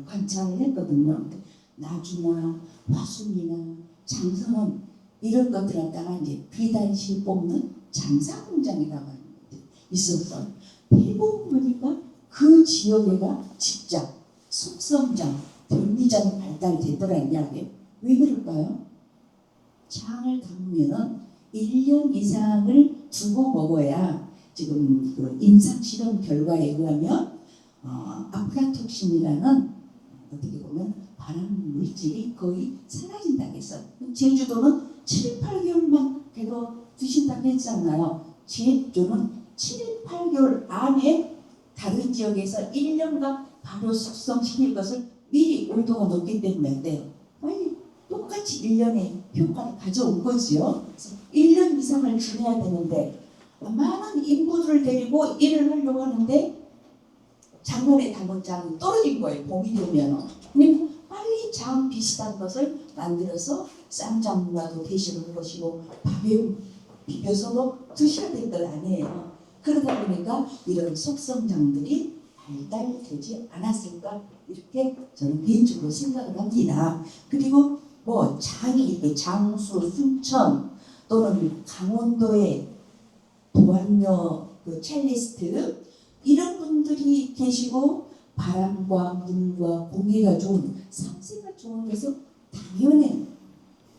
관찰을 했거든요. 나주나 화순이나 장성은 이런 것들 갖다가 이제 비단실 뽑는 장사 공장이라고 하는 것들이 있었어요. 대부분 보니까 그 지역에가 직장, 숙성장, 변리장이 발달되더라는 이야기예요. 왜 그럴까요? 장을 담으면은 1년 이상을 두고 먹어야 지금 그 임상 실험 결과에 의하면 아프라톡신이라는 어떻게 보면 발암 물질이 거의 사라진다고 했어요. 제주도는 7, 8개월만 계속 드신다고 했잖아요. 제주도는 7, 8개월 안에 다른 지역에서 1년간 바로 숙성시킬 것을 미리 온도가 높기 때문에 돼요. 빨리 똑같이 1년의 효과를 가져온 거지요. 1년 이상을 지내야 되는데 많은 인부들을 데리고 일을 하려고 하는데 작년에 담은 장이 떨어진 거예요. 봄이 되면. 그러니까 빨리 장 비슷한 것을 만들어서 쌈장과도 대시를 하시고 밥에 비벼서도 드셔야 될 것 아니에요. 그러다 보니까 이런 속성장들이 발달되지 않았을까 이렇게 저는 개인적으로 생각을 합니다. 그리고 뭐 장이 이렇게 장수, 순천 또는 강원도의 도안요 그 첼리스트 이런 분들이 계시고 바람과 물과 공기가 좋은 상세가 좋은 데서 당연히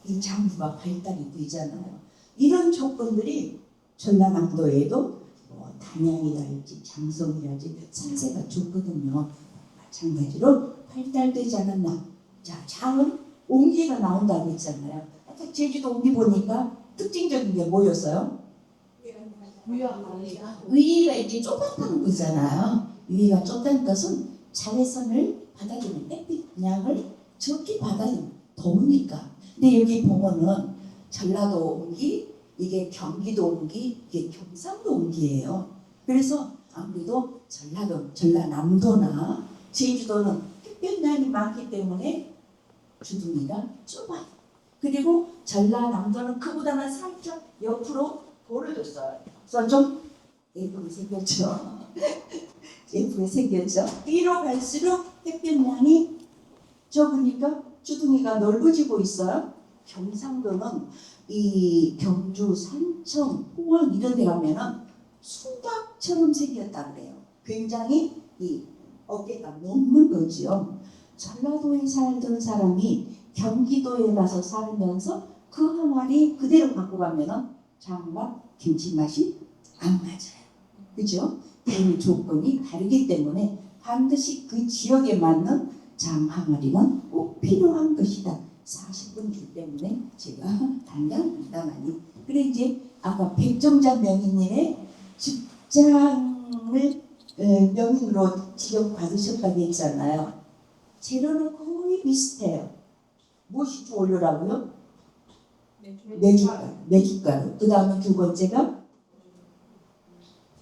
이 장수가 발달이 되잖아요. 이런 조건들이 전라남도에도 뭐 단양이랄지 장성이랄지 상세가 좋거든요. 마찬가지로 발달되지 않았나. 자, 장은 옹기가 나온다고 했잖아요. 아까 제주도 옹기 보니까 특징적인 게 뭐였어요? 위가 이제 좁았다는 거잖아요. 위가 좁다는 것은 자외선을 받아주는 햇빛 양을 적게 받아요. 더우니까. 근데 여기 보면은 전라도 옹기, 이게 경기도 옹기, 이게 경상도 옹기예요. 그래서 아무래도 전라남도나 제주도는 햇볕량이 많기 때문에 주둥이가 좁아요. 그리고 전라남도는 그보다는 살짝 옆으로 돌을 줬어요. 그래서 좀 예쁘게 생겼죠. 예쁘게 생겼죠. 뒤로 갈수록 햇볕량이 적으니까 주둥이가 넓어지고 있어요. 경상도는 이 경주, 산청, 포항 이런 데 가면은 수박처럼 생겼다 그래요. 굉장히 이 어깨가 높는 거지요. 전라도에 살던 사람이 경기도에 가서 살면서 그 항아리 그대로 갖고 가면은 장맛, 김치 맛이 안 맞아요. 그죠? 그 조건이 다르기 때문에 반드시 그 지역에 맞는 장 항아리는 꼭 필요한 것이다. 40분이기 때문에 제가 단단하니. 그래 이제 아까 백정자 명인님의 직장을 명인으로 지적받으셨다고 했잖아요. 재료는 거의 비슷해요. 무엇이 좋으려라고요? 메주가루. 그 다음에 두 번째가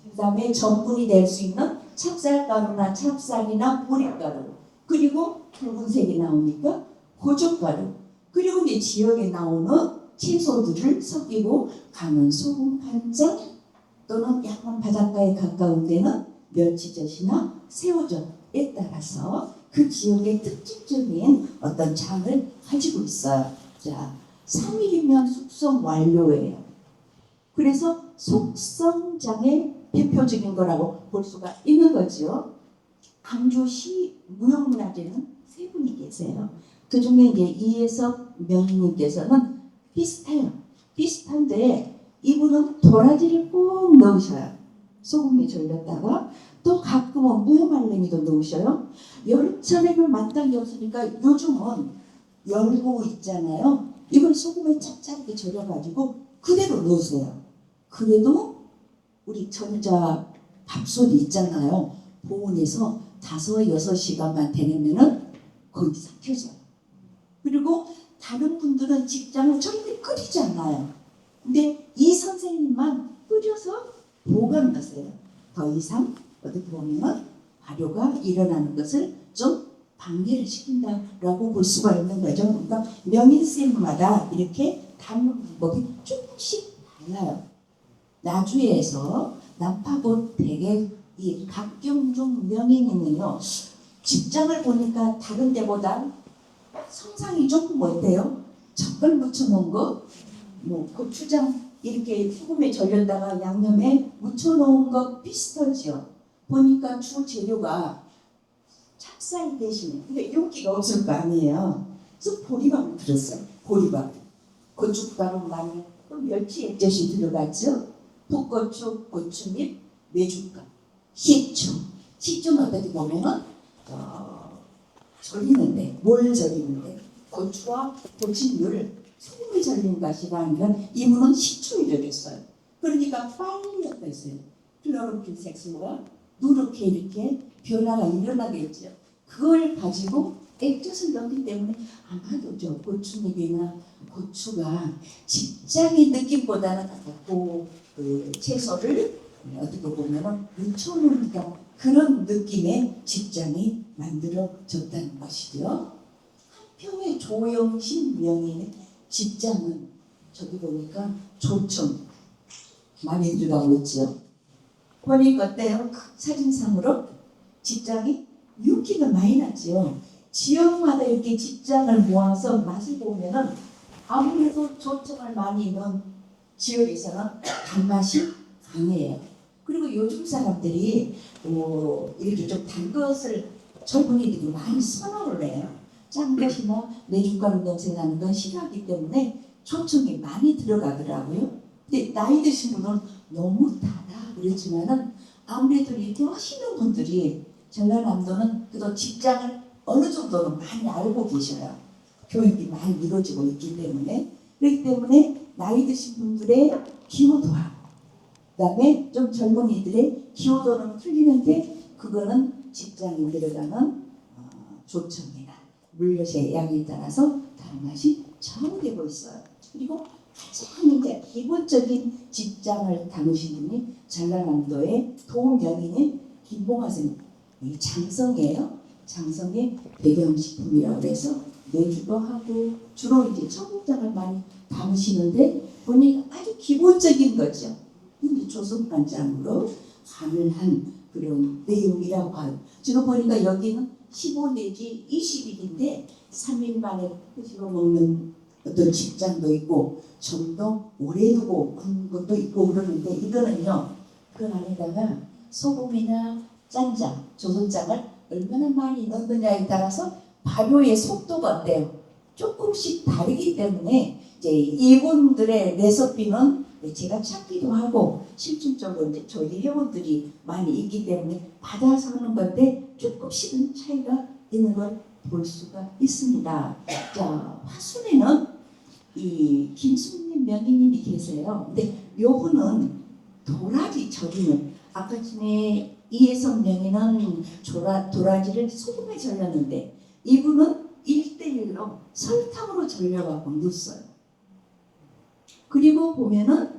그 다음에 전분이 될 수 있는 찹쌀가루나 찹쌀이나 보리가루. 그리고 붉은색이 나오니까 고춧가루. 그리고 이제 지역에 나오는 채소들을 섞이고 간은 소금, 간장, 또는 약간 바닷가에 가까운 데는 멸치젓이나 새우젓에 따라서 그 지역의 특징적인 어떤 장을 가지고 있어요. 자, 3일이면 숙성 완료예요. 그래서 속성장의 대표적인 거라고 볼 수가 있는 거죠. 광주시 무형문화재는 세 분이 계세요. 그 중에 이제 이혜섭 명인님께서는 비슷해요. 비슷한데 이분은 도라지를 꼭 넣으셔요. 소금에 절렸다가 또 가끔은 무말랭이도 넣으셔요. 여름철에는 마땅히 없으니까 요즘은 열무 있잖아요. 이걸 소금에 짭짤하게 절여가지고 그대로 넣으세요. 그래도 우리 전자 밥솥이 있잖아요. 보온에서 5-6시간만 되면은 거의 삭혀져요. 그리고 다른 분들은 직장을 절대 끓이지 않아요. 근데 이 선생님만 끓여서 보관하세요. 더 이상 어떻게 보면 발효가 일어나는 것을 좀 방해를 시킨다라고 볼 수가 있는 거죠. 그러니까 명인쌤마다 이렇게 담는 방법이 조금씩 달라요. 나주에서 남파본 대개 이 박경중 명인님은요, 직장을 보니까 다른 데보다 성상이 조금 어때요? 젓갈 묻혀놓은 거, 뭐 고추장 이렇게 소금에 절였다가 양념에 묻혀놓은 거 비슷하죠. 보니까 주 재료가 찹쌀 대신에 근데 윤기가 없을 거 아니에요. 그래서 보리밥을 들었어요. 보리밥. 고춧가루 많이 또 멸치 액젓이 들어갔죠. 풋고추, 고추잎, 메주가, 식초. 식초는 어떻게 보면은 절이는데 뭘 절이는데 고추와 고추를 소금에 절인 것이라면 이분은 식초에 절였어요. 그러니까 빨리 어땠어요. 클로로필 색소가 누렇게 이렇게 변화가 일어나겠죠. 그걸 가지고 액젓을 넣기 때문에 아마도 저 고추잎이나 고추가 직장의 느낌보다는 그 채소를 어떻게 보면은 묻혀놓으니까 그런 느낌의 직장이 만들어졌다는 것이죠. 한평의 조영신 명인의 직장은 저기 보니까 조청 많이 들어가고 있죠. 보니까 어때요? 사진상으로 직장이 윤기가 많이 나죠. 지역마다 이렇게 직장을 모아서 맛을 보면은 아무래도 조청을 많이 넣은 지역에서는 단맛이 강해요. 그리고 요즘 사람들이 이렇게 좀 단 것을 젊은이들이 많이 선호를 해요. 짠 것이나 메주가루 냄새 나는 건 싫어하기 때문에 초청이 많이 들어가더라고요. 근데 나이 드신 분은 너무 달아 그렇지만은 아무래도 이렇게 하시는 분들이 전라남도는 그래도 직장을 어느 정도는 많이 알고 계셔요. 교육이 많이 이루어지고 있기 때문에. 그렇기 때문에 나이 드신 분들의 기호도 하고 그다음에 좀 젊은이들의 기호도는 틀리는데 그거는 직장에 들어가는 조청이나 물엿의 양에 따라서 단맛이 좌우되고 있어요. 그리고 가장 이제 기본적인 직장을 담으신 분이 전라남도의 도명인인 김봉화 선생님. 이 장성이에요. 장성의 배경식품이라고 해서 내주도 하고 주로 이제 청국장을 많이 담으시는데 보니까 아주 기본적인 거죠. 이제 조선간장으로 간을 한 그런 내용이라고 봐요. 지금 보니까 여기는 15 내지 20일인데 3일 만에 끄집어 먹는 어떤 직장도 있고 좀 더 오래 두고 먹는 것도 있고 그러는데 이거는요 그 안에다가 소금이나 짠장, 조선장을 얼마나 많이 넣느냐에 따라서 발효의 속도가 어때요? 조금씩 다르기 때문에 이제 이분들의 레시피는 제가 찾기도 하고 실질적으로 이제 저희 회원들이 많이 있기 때문에 받아서 하는 건데 조금씩은 차이가 있는 걸 볼 수가 있습니다. 자, 화순에는 이 김순님 명인님이 계세요. 근데 요분은 도라지 절이는 아까 전에 이혜성 명인은 도라지를 소금에 절였는데 이분은 1:1로 설탕으로 절여갖고 넣었어요. 그리고 보면은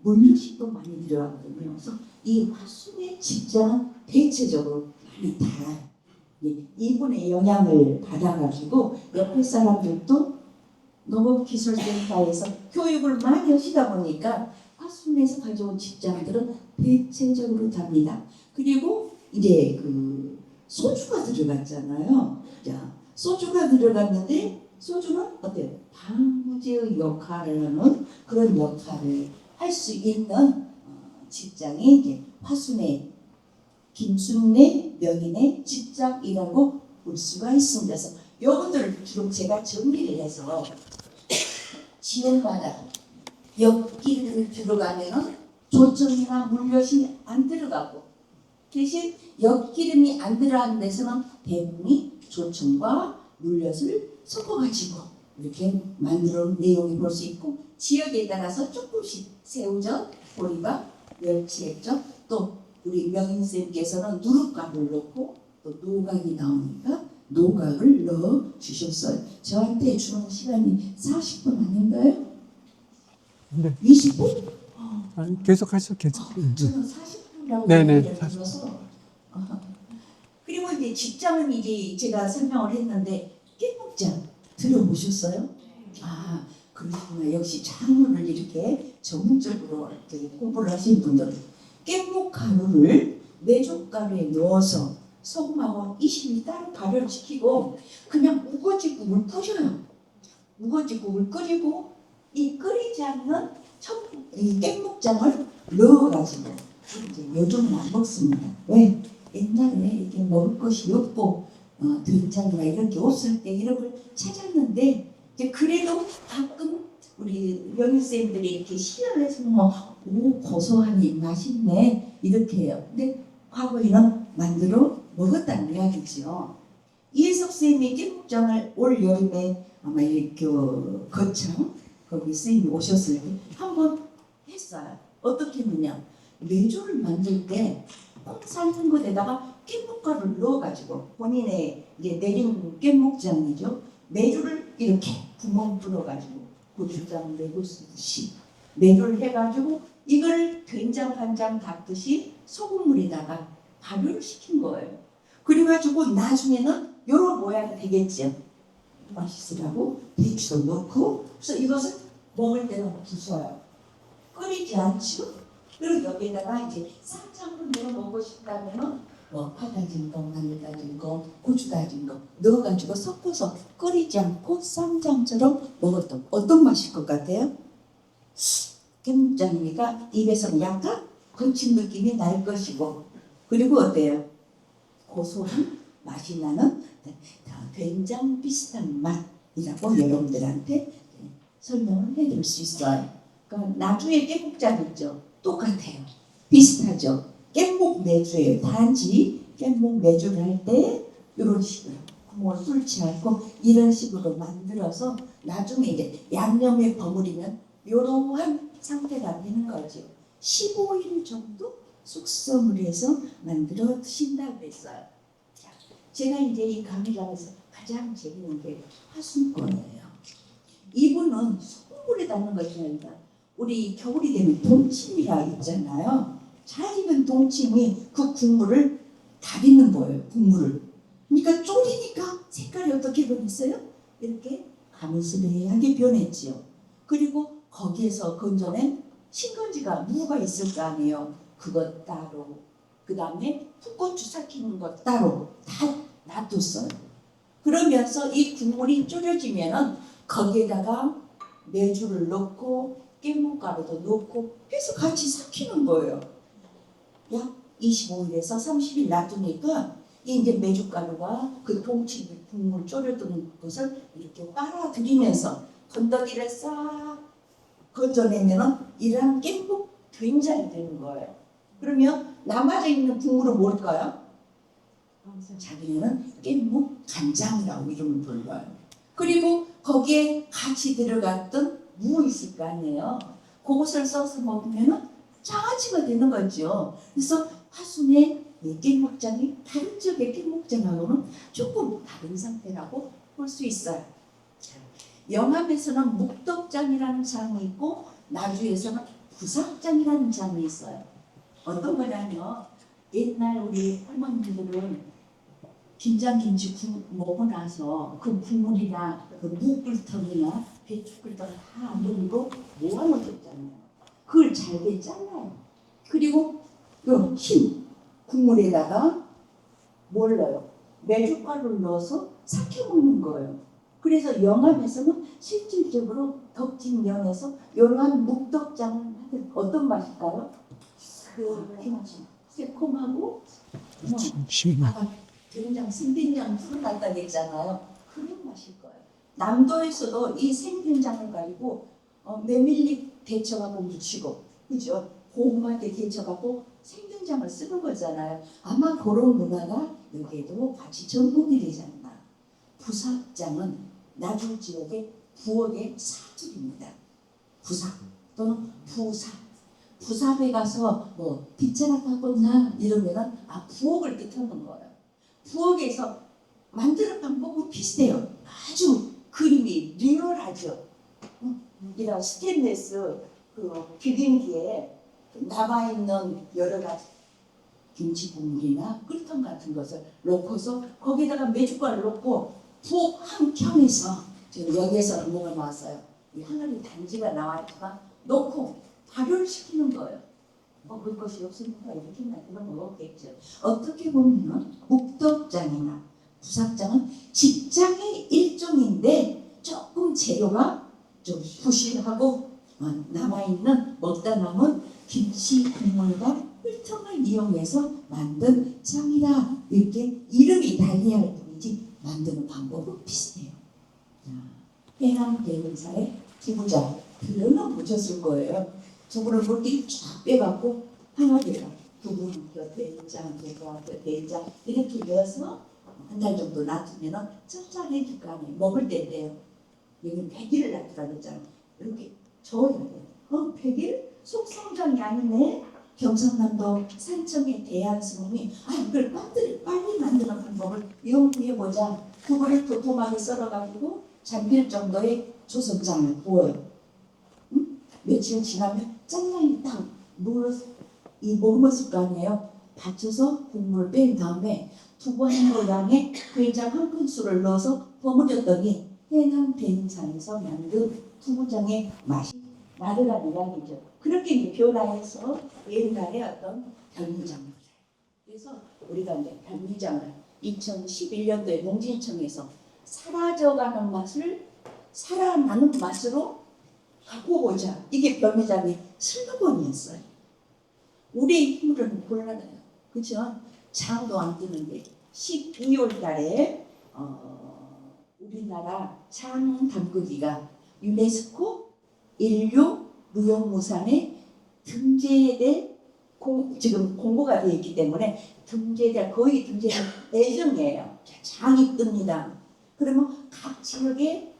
물엿이 많이 들어가거든요. 그래서 이 화순의 직장은 대체적으로 많이 달아요. 이분의 영향을 받아가지고 옆에 사람들도 농업기술센터에서 교육을 많이 하시다 보니까 화순에서 가져온 직장들은 대체적으로 답니다. 그리고 이제 그 소주가 들어갔잖아요. 자, 소주가 들어갔는데 소주는 어때요? 방부제의 역할을 하는 그런 역할을 할 수 있는 직장이 이제 화순의 김순례 명인의 직장이라고 볼 수가 있습니다. 그래서 이것들을 주로 제가 정리를 해서 지역마다 옆길을 들어가면은 조청이나 물엿이 안 들어가고 대신 옆기름이 안 들어가는 데서는 대부분이 조청과 물엿을 섞어가지고 이렇게 만들어 놓은 내용이 볼 수 있고 지역에 따라서 조금씩 새우젓, 보리밥, 멸치액젓 또 우리 명인쌤께서는 누룩가루를 넣고 또 노각이 나오니까 노각을 넣어 주셨어요. 저한테 주는 시간이 40분 아닌가요? 네. 20분? 아니, 계속 하셔, 계속. 저는 40분이라고 네네, 얘기를 들어서 그리고 이제 직장은 이제 제가 설명을 했는데 깻목장 들어보셨어요? 아 그러시구나. 역시 작물을 이렇게 전문적으로 이렇게 공부를 하신 분들은 깻목가루를 메종가루에 넣어서 소금하고 20일 따로 발효시키고 그냥 우거지국을 끓여요. 우거지국을 끓이고 이 끓이지 않는 이 깻목장을 넣어가지고 이제 요즘은 안 먹습니다. 왜? 옛날에 이렇게 먹을 것이 없고 된장이나 이런 게 없을 때 이런 걸 찾았는데 이제 그래도 가끔 우리 명인쌤들이 이렇게 시연을 해서 오 고소하니 맛있네 이렇게 해요. 근데 과거에는 만들어 먹었다는 이야기죠. 이해석 쌤이 깻목장을 올 여름에 아마 이렇게 거창 거기 쌤이 오셨을 때 한번 했어요. 어떻게 했느냐? 메주를 만들 때 콩 삶은 것에다가 깻목가루를 넣어가지고 본인의 이제 내린 깻목장이죠. 메주를 이렇게 구멍 뚫어가지고 고추장 내고 쓰듯이 메주를 해가지고 이걸 된장 간장 담듯이 소금물에다가 발효를 시킨 거예요. 그래가지고 나중에는 이런 모양이 되겠죠. 맛있으라고 배추도 넣고 그래서 이것을 먹을 때는 부숴요. 끓이지 않죠. 그리고 여기에다가 이제 쌈장으로 넣어 먹고 싶다면은 파 다진 거, 마늘 다진 거, 고추 다진 거 넣어가지고 섞어서 끓이지 않고 쌈장처럼 먹었던 어떤 맛일 것 같아요? 깻목장이니까 입에서는 약간 거친 느낌이 날 것이고 그리고 어때요? 고소한 맛이 나는 된장 비슷한 맛이라고 여러분들한테 설명을 해드릴 수 있어요. 그러니까 나주의 깻목장 있죠? 똑같아요. 비슷하죠? 깻목 매주예요. 단지 깻목 매주를 할 때 이런 식으로 구멍을 뚫지 않고 이런 식으로 만들어서 나중에 이제 양념에 버무리면 이러한 상태가 되는 거죠. 15일 정도 숙성을 해서 만들어 드신다고 그랬어요. 자, 제가 이제 이 강의장에서 가장 재밌는 게 화순거예요. 이분은 소금물에 담는 것이 아니라 우리 겨울이 되면 동치미가 있잖아요. 잘 익은 동치미 그 국물을 다리는 거예요. 국물을. 그러니까 졸이니까 색깔이 어떻게 변했어요? 이렇게 가무스레하게 변했지요. 그리고 거기에서 건져낸 신건지가 무가 있을 거 아니에요. 그것 따로. 그 다음에 풋고추 삭히는 것 따로 다 놔뒀어요. 그러면서 이 국물이 졸여지면은 거기에다가 메주를 넣고 깻목가루도 넣고 해서 같이 삭히는 거예요. 약 25일에서 30일 놔두니까 이제 메주가루가 그 동치 국물 졸여둔 것을 이렇게 빨아들이면서 건더기를 싹 건져내면은 이러한 깻목 된장이 되는 거예요. 그러면 남아져 있는 국물은 뭘까요? 자기는 깻목 간장이라고 이름을 불러요. 그리고 거기에 같이 들어갔던 무 있을 거 아니에요. 그것을 써서 먹으면은 장아찌가 되는 거죠. 그래서 화순의 깻목장이 다른 지역의 깻목장하고는 조금 다른 상태라고 볼 수 있어요. 영암에서는 묵덕장이라는 장이 있고 나주에서는 부삭장이라는 장이 있어요. 어떤 거냐면 옛날 우리 할머니들은 김장김치 먹고 나서 그 국물이나 그 무불통이나 배추불통 다 안 버리고 모아놓겠잖아요. 그걸 잘게 잘라요. 그리고 흰 국물에다가 뭘 넣어요? 메주가루를 넣어서 삭혀 먹는 거예요. 그래서 영암에서는 실질적으로 덕진 면에서 이러한 묵덕장을 하는 어떤 맛일까요? 새콤하고 아까 된장, 생된장 풀어놨다고 했잖아요. 그런 맛일 거예요. 남도에서도 이 생된장을 가지고 메밀잎 데쳐갖고 무치고, 그죠? 고구마한테 데쳐갖고 생된장을 쓰는 거잖아요. 아마 그런 문화가 여기에도 같이 전복이 되지 않나. 부삭장은 나주 지역의 부엌의 사투리입니다. 부삭 또는 부삭. 부삽에 가서 뭐 빗자락 하고 나 이러면은 부엌을 뜻하는 거예요. 부엌에서 만드는 방법은 비슷해요. 아주 그림이 리얼하죠. 이런 스테인리스 비빔기에 남아있는 여러 가지 김치 국물이나 끓湯 같은 것을 넣고서 거기다가 메주가를 넣고 부엌 한켠에서 지금 여기에서는 뭐가 나왔어요? 이 하늘이 단지가 나와있다가 넣고 발효를 시키는 거예요. 먹을 것이 없으니까 이렇게 만들어 먹었겠죠. 어떻게 보면 묵덕장이나 부삭장은 직장의 일종인데 조금 재료가 좀 부실하고 남아있는 먹다 남은 김치 국물과 꿀통을 이용해서 만든 장이다. 이렇게 이름이 달리할 뿐이지 만드는 방법은 비슷해요. 해남 대흥사의 두부장 들으면 보셨을 거예요. 두부를 물기 쫙 빼갖고 항아리에다 두부 몇 된장, 두부 몇 된장 이렇게 넣어서 한 달 정도 놔두면 짭짤해질 거 아니에요. 먹을 때인데요. 여기 100일을 놔두라 그랬잖아요. 이렇게 저어야 돼요. 100일? 속성장이 아니네. 경상남도 산청의 대한스님이 이걸 빨리 만드는 방법을 연구해보자. 두부를 도톰하게 썰어가지고 잠길 정도의 조선장을 부어요. 며칠 지나면 짠장이 딱 머물렀을 거 아니에요. 받쳐서 국물 뺀 다음에 두부 한 모양의 된장 한 큰술을 넣어서 버무렸더니 해남 대흥산에서 만든 두부장의 맛이 나르라는 이야기죠. 그렇게 이제 변화해서 옛날에 어떤 별미장을. 그래서 우리가 이제 별미장을 2011년도에 농진청에서 사라져가는 맛을 살아나는 맛으로 갖고 보자. 이게 별미장의 슬로건이었어요. 우리의 힘으로는 곤란해요. 그렇죠? 장도 안 뜨는데 12월 달에 우리나라 장 담그기가 유네스코 인류 무형무산에 등재될 지금 공고가 되어 있기 때문에 거의 등재될 예정이에요. 장이 뜹니다. 그러면 각 지역에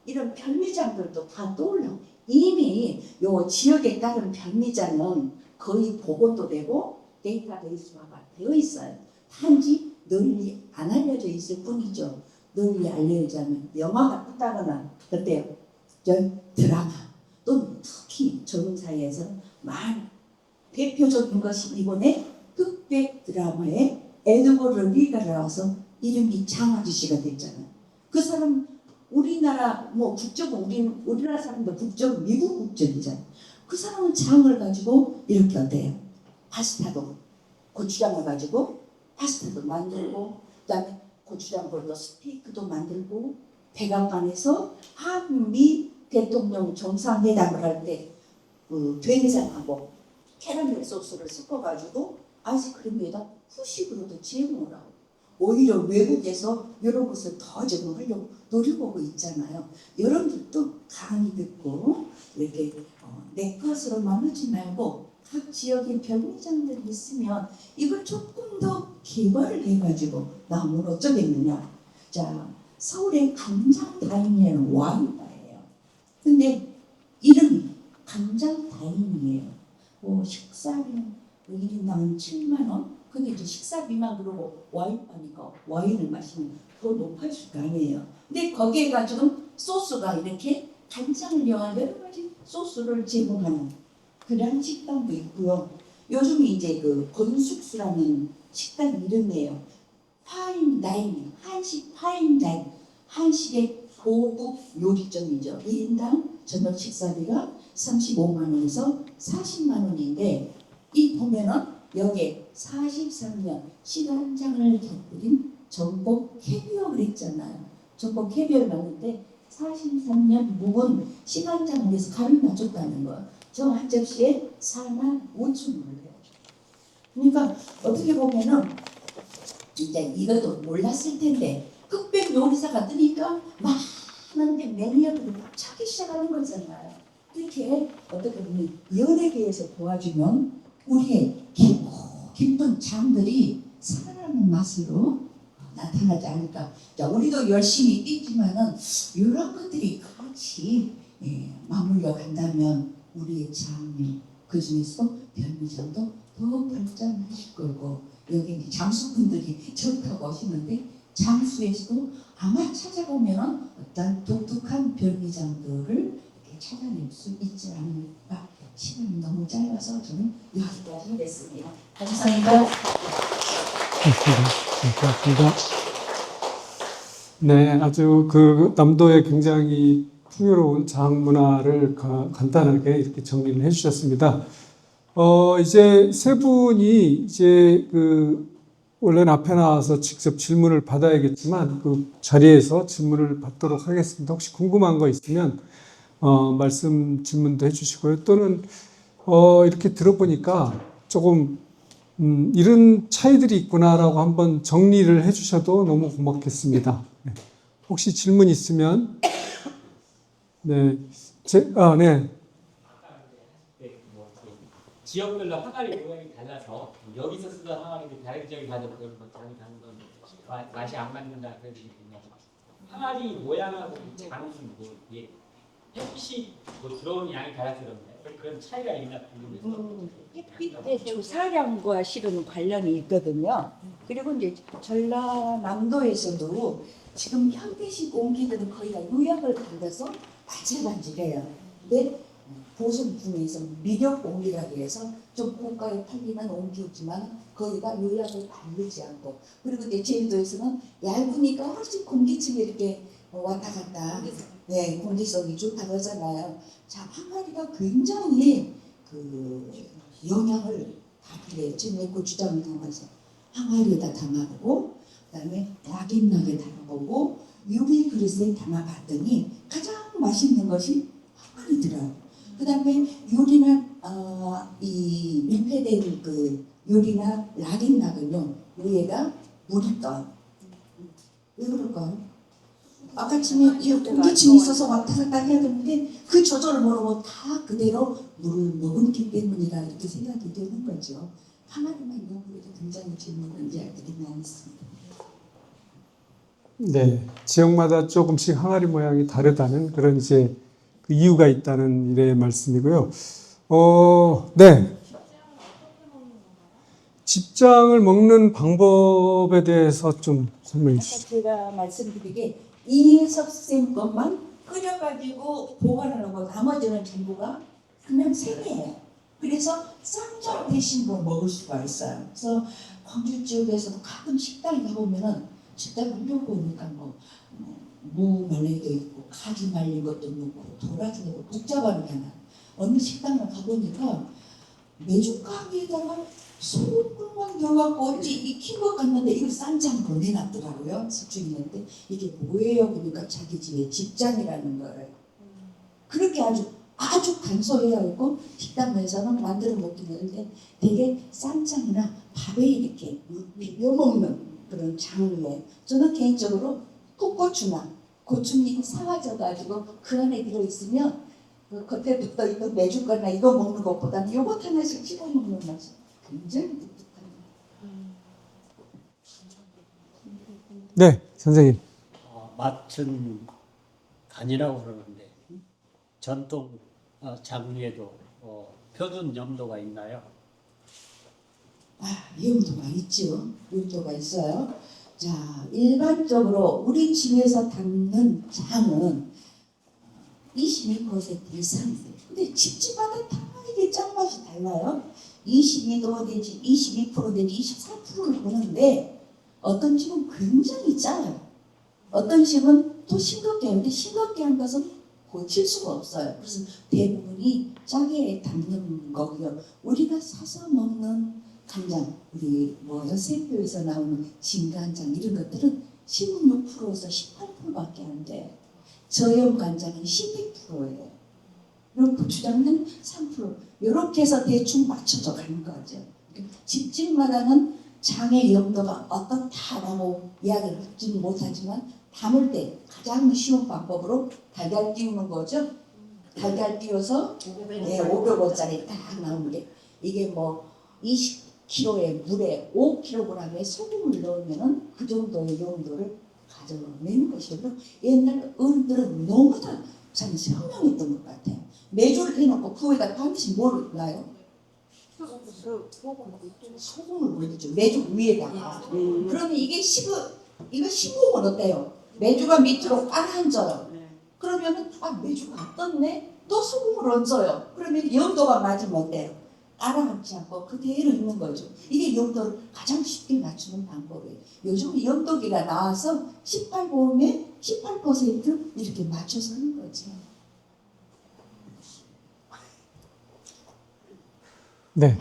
이런 별미장들도 다 떠올라. 이미 요 지역에 따른 별미장은 거의 보고도 되고 데이터베이스화가 되어 있어요. 단지 널리 안 알려져 있을 뿐이죠. 널리 알려지자면 영화가 뜨다거나 어때요? 드라마 또는 특히 젊은 사이에서는 많은 대표적인 것이 이번에 흑백 드라마에 에드워드 리가 나와서 이름이 장아저씨가 됐잖아요. 그 사람 우리나라 국적은 우리나라 사람도 국적은 미국 국적이잖아요. 그 사람은 장을 가지고 이렇게 어때요? 파스타도 고추장을 가지고 파스타도 만들고 그다음에 고추장으로 스테이크도 만들고 백악관에서 한미 대통령 정상회담을 할 때 된장하고 캐러멜 소스를 섞어가지고 아이스크림에다 후식으로도 제공을 하고 오히려 외국에서 이런 것을 더 제공하려고 노려보고 있잖아요. 여러분들도 강의 듣고 이렇게 내 것으로만 하지 말고 각 지역에 별미장들이 있으면 이걸 조금 더 개발을 해가지고 나오면 어쩌겠느냐. 자, 서울의 강장다인이라는 와인바예요. 근데 이름이 강장다인이에요. 식사비는 1인당 7만 원. 근데 이제 식사비만 그러고 와인바니까 와인을 마시면 더 높아질 거 아니에요. 근데 거기에 가지고 소스가 이렇게 간장을 이용한 여러 가지 소스를 제공하는 그런 식당도 있고요. 요즘에 이제 건숙수라는 식당 이름이에요. 파인다이닝, 한식 파인다이닝, 한식의 고급 요리점이죠. 1인당 저녁 식사비가 35만 원에서 40만 원인데 이 보면은 여기에 43년 시간장을 겪으린 전복 캐비어 그랬잖아요. 전복 캐비어를 봤는데 43년 묵은 시간장을 위해서 가를 놔줬다는 거예요. 저 한 접시에 45,000원을 해요. 그러니까 어떻게 보면은 진짜 이것도 몰랐을 텐데 흑백 요리사가 뜨니까 많은 매니아들이 막 찾기 시작하는 거잖아요. 이렇게 어떻게 보면 연예계에서 도와주면 우리의 깊은 장들이 살아나는 맛으로 나타나지 않을까. 자, 우리도 열심히 뛰지만은 이런 것들이 같이 맞물려 간다면 우리의 장님 그 중에서 별미장도 더 발전하실 거고 여기 이제 장수분들이 저렇게 오시는데 장수에서도 아마 찾아보면은 어떤 독특한 별미장들을 이렇게 찾아낼 수 있지 않을까. 시간이 너무 짧아서 저는 여기까지 하겠습니다. 감사합니다. 고맙습니다. 네, 아주 그 남도의 굉장히 풍요로운 장 문화를 간단하게 이렇게 정리를 해주셨습니다. 이제 세 분이 이제 원래는 앞에 나와서 직접 질문을 받아야겠지만 그 자리에서 질문을 받도록 하겠습니다. 혹시 궁금한 거 있으면 질문도 해주시고요. 또는 이렇게 들어보니까 조금 이런 차이들이 있구나라고 한번 정리를 해주셔도 너무 고맙겠습니다. 네. 혹시 질문 있으면 네, 네. 지역별로 항아리 모양이 달라서 여기서 쓰던 항아리도 다른 지역에 가서 그런 거 다른 건 맛이 안 맞는다 그런 얘기군요. 항아리 모양하고 장은 뭐 이게 햇빛이 뭐 들어오는 양이 달라서 그런 차이가 있나 궁금해서. 햇빛의 조사량과 실은 관련이 있거든요. 그리고 이제 전라남도에서도 지금 현대식 옹기들은 거의 다 요약을 달아서 반질반질해요. 근데 보존품에서 미력 옹기라고 해서 좀 고가에 팔리는 옹기지만 거기가 요약을 바르지 않고 그리고 이제 제주도에서는 얇으니까 훨씬 공기층이 이렇게 왔다 갔다 공기성이 좋다고 하잖아요. 자, 항아리가 굉장히 영양을 다 그래요. 지금 고추장을 담아서 항아리에다 담아보고 그다음에 락인락에 담아보고 유리 그릇에 담아봤더니 가장 맛있는 것이 항아리더라고요. 그다음에 요리나 이 밀폐된 요리나 락인락은요 위에가 물이 떠요. 왜 그럴까요? 아까쯤에 이 공기층이 있어서 왔다 갔다 해야 되는데 그 조절을 모르고 다 그대로 물을 머금기 때문이라 이렇게 생각이 되는 거죠. 항아리만 연구해도 굉장히 재미있는 이야기들이 많이 있습니다. 네, 지역마다 조금씩 항아리 모양이 다르다는 그런 이제 그 이유가 있다는 일의 말씀이고요. 네. 집장을 먹는 방법에 대해서 좀 설명해 주시죠. 제가 말씀드리게 이혜섭 쌤 것만 끓여가지고 보관을 하고 나머지는 전부가 그냥 생이에요. 그래서 쌈장 대신으로 먹을 수가 있어요. 그래서 광주 지역에서도 가끔 식당에 가보면은 식당 한명 보니까 무 말려도 있고 가지 말린 것도 넣고 도라지 넣고 복잡하게 하나. 어느 식당을 가보니까 메주가게에다가 소금만 넣어갖고 어찌 익힌 것 같는데 이걸 쌈장으로 내놨더라고요. 숙주인한테 이게 뭐예요? 그러니까 자기 집에 집장이라는 거예요. 그렇게 아주 간소해야 하고 식당에서는 만들어 먹긴 하는데 되게 쌈장이나 밥에 이렇게 비벼 먹는 그런 장르에 저는 개인적으로 풋고추나 고추잎이 사와져가지고 그 안에 들어있으면 그 겉에 붙어 있는 메주가나 이거 먹는 것보다는 요것 하나씩 집어 먹는 맛이 굉장히 독특합니다. 네, 선생님. 맛은 간이라고 그러는데 전통 장르에도 표준 염도가 있나요? 염도가 있죠. 염도가 있어요. 자, 일반적으로 우리 집에서 담는 장은 22% 이상이에요. 근데 집집마다 다 이게 짠맛이 달라요. 22도 되지, 22% 되지, 24%를 보는데 어떤 집은 굉장히 짜요. 어떤 집은 또 싱겁게 하는데 싱겁게 한 것은 고칠 수가 없어요. 그래서 대부분이 짜게 담는 거고요. 우리가 사서 먹는 간장, 우리 뭐죠? 생표에서 나오는 진간장 이런 것들은 16%에서 18%밖에 안 돼. 저염 간장은 12%예요. 그럼 고추장은 3%. 이렇게 해서 대충 맞춰져 가는 거죠. 집집마다는 장의 염도가 어떻다라고 이야기를 하지는 못하지만 담을 때 가장 쉬운 방법으로 달걀 띄우는 거죠. 달걀 띄워서 500원짜리 딱 나오는 게 이게 뭐 20kg의 물에 5kg의 소금을 넣으면은 그 정도의 용도를 가져내는 것이고요. 옛날 어른들은 너무나 참 현명했던 것 같아요. 매주를 해놓고 그 위에다 반드시 뭘 넣어요? 소금을 올리죠. 매주 위에다가. 그러면 이게 이거 싱거우면 어때요? 매주가 밑으로 깔아앉아요. 그러면은 매주가 안 떴네? 또 소금을 얹어요. 그러면 염도가 맞으면 어때요? 깔아앉지 않고 그대로 있는 거죠. 이게 염도를 가장 쉽게 맞추는 방법이에요. 요즘 염도기가 나와서 18보험에 18% 이렇게 맞춰서 하는 거죠. 네.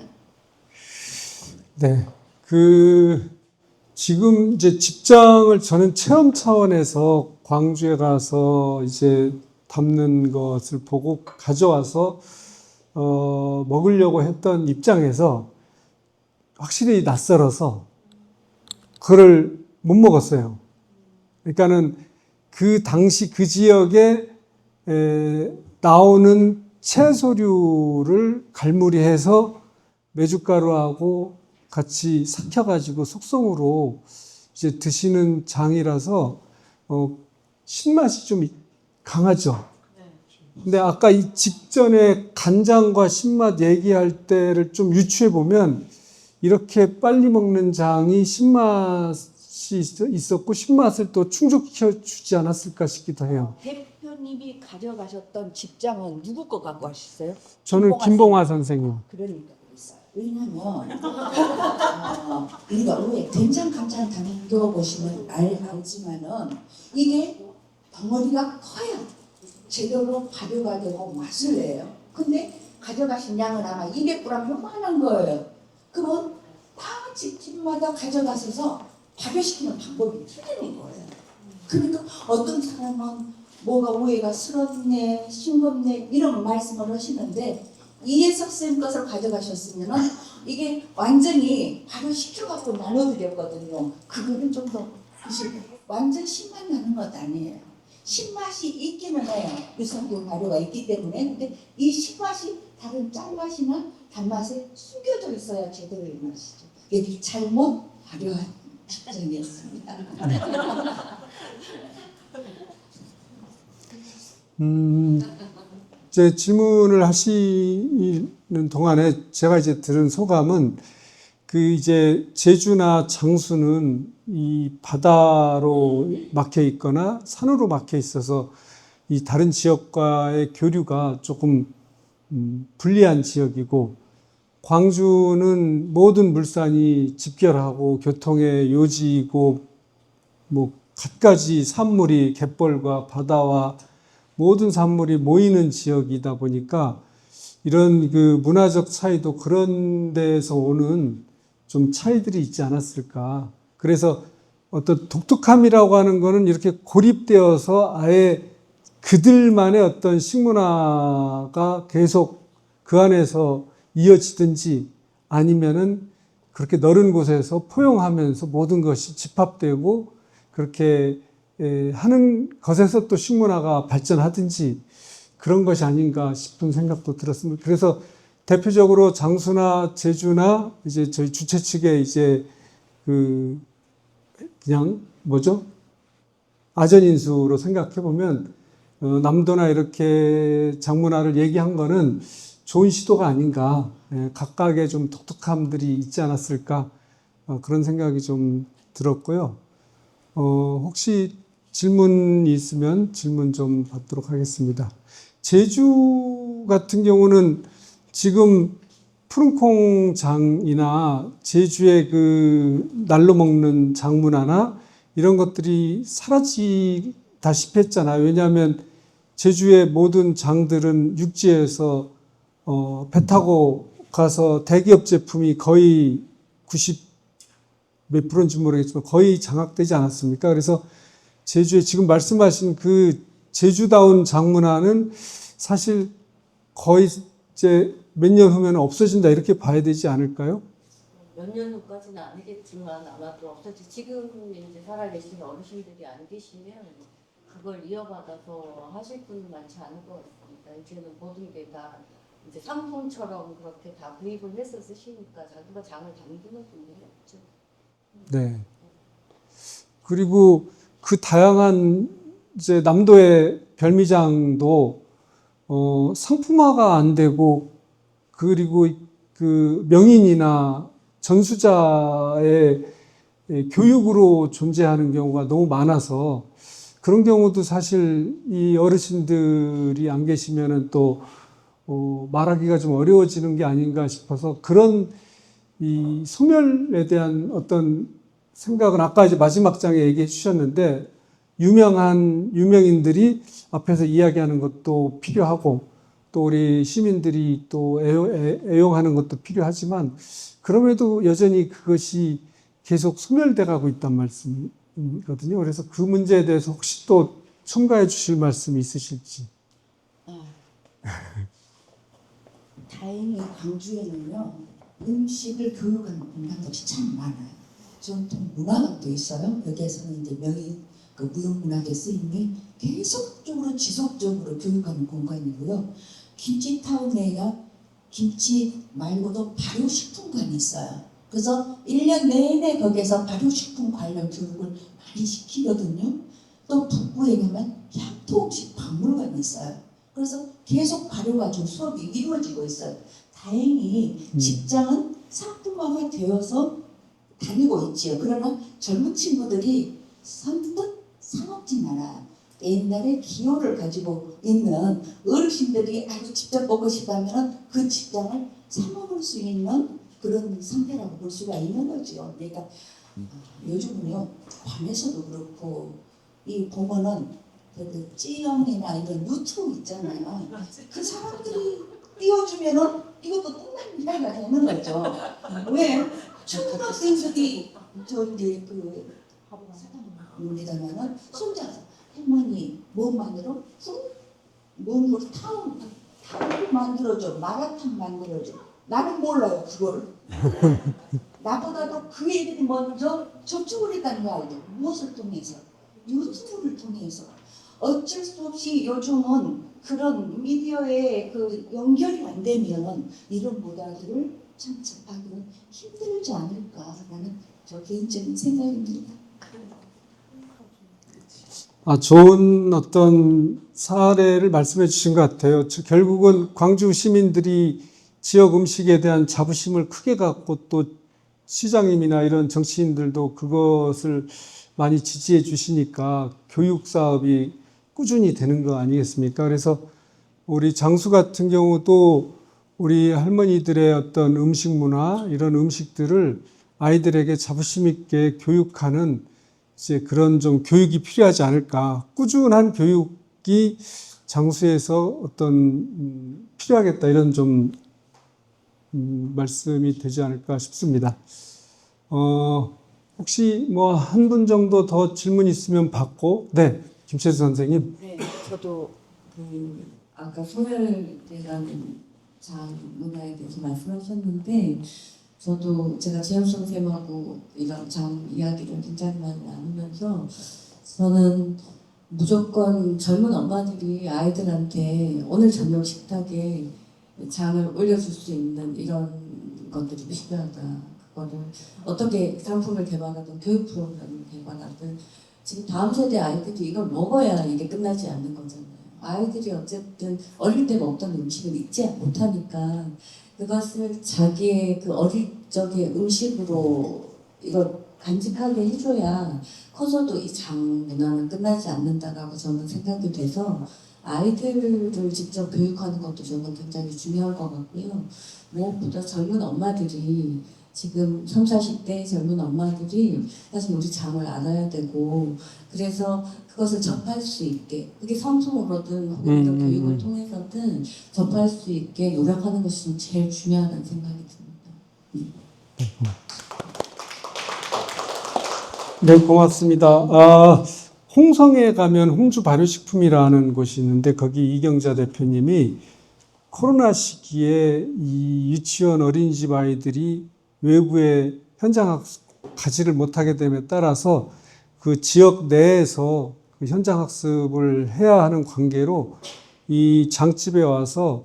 네. 지금 이제 직장을 저는 체험 차원에서 광주에 가서 이제 담는 것을 보고 가져와서 먹으려고 했던 입장에서 확실히 낯설어서 그걸 못 먹었어요. 그러니까는 그 당시 그 지역에 나오는 채소류를 갈무리해서 메주가루하고 같이 삭혀가지고 숙성으로 이제 드시는 장이라서 신맛이 좀 강하죠. 근데 아까 이 직전에 간장과 신맛 얘기할 때를 좀 유추해 보면 이렇게 빨리 먹는 장이 신맛이 있었고 신맛을 또 충족시켜 주지 않았을까 싶기도 해요. 대표님이 가져가셨던 집장은 누구 거 갖고 하셨어요? 저는 김봉화 선생님. 그러니까 그랬어요. 왜냐하면 우리가 왜 된장 감장 담겨 보시면 알지만은 이게 덩어리가 커야 제대로 발효가 되고 맛을 내요. 근데 가져가신 양은 아마 200g 요만한 거예요. 그건 다 집집마다 가져가셔서 발효시키는 방법이 틀리는 거예요. 그러니까 어떤 사람은 뭐가 우애가 슬었네, 싱겁네 이런 말씀을 하시는데 이해석 쌤 것을 가져가셨으면은 이게 완전히 발효시켜갖고 나눠드렸거든요. 그거는 좀 더 완전 신맛 나는 것 아니에요. 신맛이 있기는 해요. 유산균 발효가 있기 때문에. 근데 이 신맛이 다른 짠맛이나 단맛에 숨겨져 있어야 제대로의 맛이죠. 이게 잘못 발효한 집정이었습니다. 이제 질문을 하시는 동안에 제가 이제 들은 소감은 이제 제주나 장수는 이 바다로 막혀 있거나 산으로 막혀 있어서 이 다른 지역과의 교류가 조금 불리한 지역이고 광주는 모든 물산이 집결하고 교통의 요지이고 뭐 갖가지 산물이 갯벌과 바다와 모든 산물이 모이는 지역이다 보니까 이런 문화적 차이도 그런 데에서 오는 좀 차이들이 있지 않았을까. 그래서 어떤 독특함이라고 하는 거는 이렇게 고립되어서 아예 그들만의 어떤 식문화가 계속 그 안에서 이어지든지 아니면은 그렇게 넓은 곳에서 포용하면서 모든 것이 집합되고 그렇게 하는 것에서 또 식문화가 발전하든지 그런 것이 아닌가 싶은 생각도 들었습니다. 그래서 대표적으로 장수나 제주나 이제 저희 주최 측에 이제 그냥 아전인수로 생각해 보면 남도나 이렇게 장문화를 얘기한 거는 좋은 시도가 아닌가. 각각의 좀 독특함들이 있지 않았을까. 그런 생각이 좀 들었고요. 혹시 질문이 있으면 질문 좀 받도록 하겠습니다. 제주 같은 경우는 지금 푸른콩장이나 제주의 날로 먹는 장문화나 이런 것들이 사라지다시피 했잖아요. 왜냐하면 제주의 모든 장들은 육지에서 배 타고 가서 대기업 제품이 거의 90 몇 프로인지 모르겠지만 거의 장악되지 않았습니까? 그래서 제주에 지금 말씀하신 그 제주다운 장문화는 사실 거의 이제 몇 년 후면 없어진다 이렇게 봐야 되지 않을까요? 몇 년 후까지는 아니겠지만 아마도 없어지. 지금 이제 살아계신 어르신들이 안 계시면 그걸 이어받아서 하실 분은 많지 않을 것 같습니다. 이제는 모든 게 다 이제 상품처럼 그렇게 다 구입을 해서 쓰시니까 자기가 장을 담그는 분들이 없죠. 네. 그리고 그 다양한 이제 남도의 별미장도 상품화가 안 되고 그리고 그 명인이나 전수자의 교육으로 존재하는 경우가 너무 많아서 그런 경우도 사실 이 어르신들이 안 계시면은 또 말하기가 좀 어려워지는 게 아닌가 싶어서 그런 이 소멸에 대한 어떤 생각은 아까 이제 마지막 장에 얘기해 주셨는데 유명인들이 앞에서 이야기하는 것도 필요하고 또 우리 시민들이 또 애용하는 것도 필요하지만 그럼에도 여전히 그것이 계속 소멸돼 가고 있단 말씀이거든요. 그래서 그 문제에 대해서 혹시 또 첨가해 주실 말씀이 있으실지. 다행히 광주에는요 음식을 교육하는 공간들이 참 많아요. 전통 문화관도 있어요. 여기에서는 이제 명인 그 무형문화재 쓰임이 계속적으로 지속적으로 교육하는 공간이고요. 김치타운에가 김치 말고도 발효식품관이 있어요. 그래서 1년 내내 거기에서 발효식품 관련 교육을 많이 시키거든요. 또 북부에 가면 향토음식 박물관이 있어요. 그래서 계속 발효가지고 수업이 이루어지고 있어요. 다행히 직장은 상품화가 되어서 다니고 있지요. 그러나 젊은 친구들이 선뜻 사먹진 않아요. 옛날에 기호를 가지고 있는 어르신들이 아주 직접 먹고 싶다면 그 직장을 사먹을 수 있는 그런 상태라고 볼 수가 있는 거죠. 그러니까 요즘은요 밤에서도 그렇고 이 보면은 그 찌영이나 이런 유튜브 있잖아요. 그 사람들이 띄워주면은 이것도 끝납니다가 되는 거죠. 왜? 초등학생들이 저 이제 그 사람입니다만은 손자서 할머니 뭐 만들어? 뭐 탕 만들어줘, 마라탕 만들어줘. 나는 몰라요 그걸. 나보다도 그 애들이 먼저 접촉을 했다는 거 알죠? 무엇을 통해서? 유튜브를 통해서. 어쩔 수 없이 요즘은 그런 미디어에 그 연결이 안 되면 이런 문화들을 참작하기는 힘들지 않을까라는 저 개인적인 생각입니다. 좋은 어떤 사례를 말씀해 주신 것 같아요. 결국은 광주 시민들이 지역 음식에 대한 자부심을 크게 갖고 또 시장님이나 이런 정치인들도 그것을 많이 지지해 주시니까 교육 사업이 꾸준히 되는 거 아니겠습니까? 그래서 우리 장수 같은 경우도 우리 할머니들의 어떤 음식 문화, 이런 음식들을 아이들에게 자부심 있게 교육하는 이제 그런 좀 교육이 필요하지 않을까. 꾸준한 교육이 장수에서 어떤 필요하겠다. 이런 좀 말씀이 되지 않을까 싶습니다. 혹시 뭐 한 분 정도 더 질문 있으면 받고, 네, 김채수 선생님. 네, 저도 그 아까 소멸되는 장 문화에 대해서 말씀하셨는데 저도 제가 지영 선생님하고 이런 장 이야기를 굉장히 많이 나누면서 저는 무조건 젊은 엄마들이 아이들한테 오늘 저녁 식탁에 장을 올려줄 수 있는 이런 것들이 필요하다. 그거를 어떻게 상품을 개발하든 교육 프로그램을 개발하든 지금 다음 세대 아이들이 이걸 먹어야 이게 끝나지 않는 거잖아요. 아이들이 어쨌든 어릴 때 먹던 음식을 잊지 못하니까 그것을 자기의 그 어릴 적의 음식으로 이걸 간직하게 해줘야 커서도 이 장 문화는 끝나지 않는다라고 저는 생각이 돼서 아이들을 직접 교육하는 것도 저는 굉장히 중요할 것 같고요. 무엇보다 젊은 엄마들이 지금 30, 40대 젊은 엄마들이 사실 우리 장을 알아야 되고 그래서 그것을 접할 수 있게 그게 상품으로든 혹은 이런 교육을 통해서든 접할 수 있게 노력하는 것이 좀 제일 중요하다는 생각이 듭니다. 네, 고맙습니다. 홍성에 가면 홍주 발효식품이라는 곳이 있는데 거기 이경자 대표님이 코로나 시기에 이 유치원 어린이집 아이들이 외부에 현장 학습 가지를 못하게 됨에 따라서 그 지역 내에서 그 현장 학습을 해야 하는 관계로 이 장집에 와서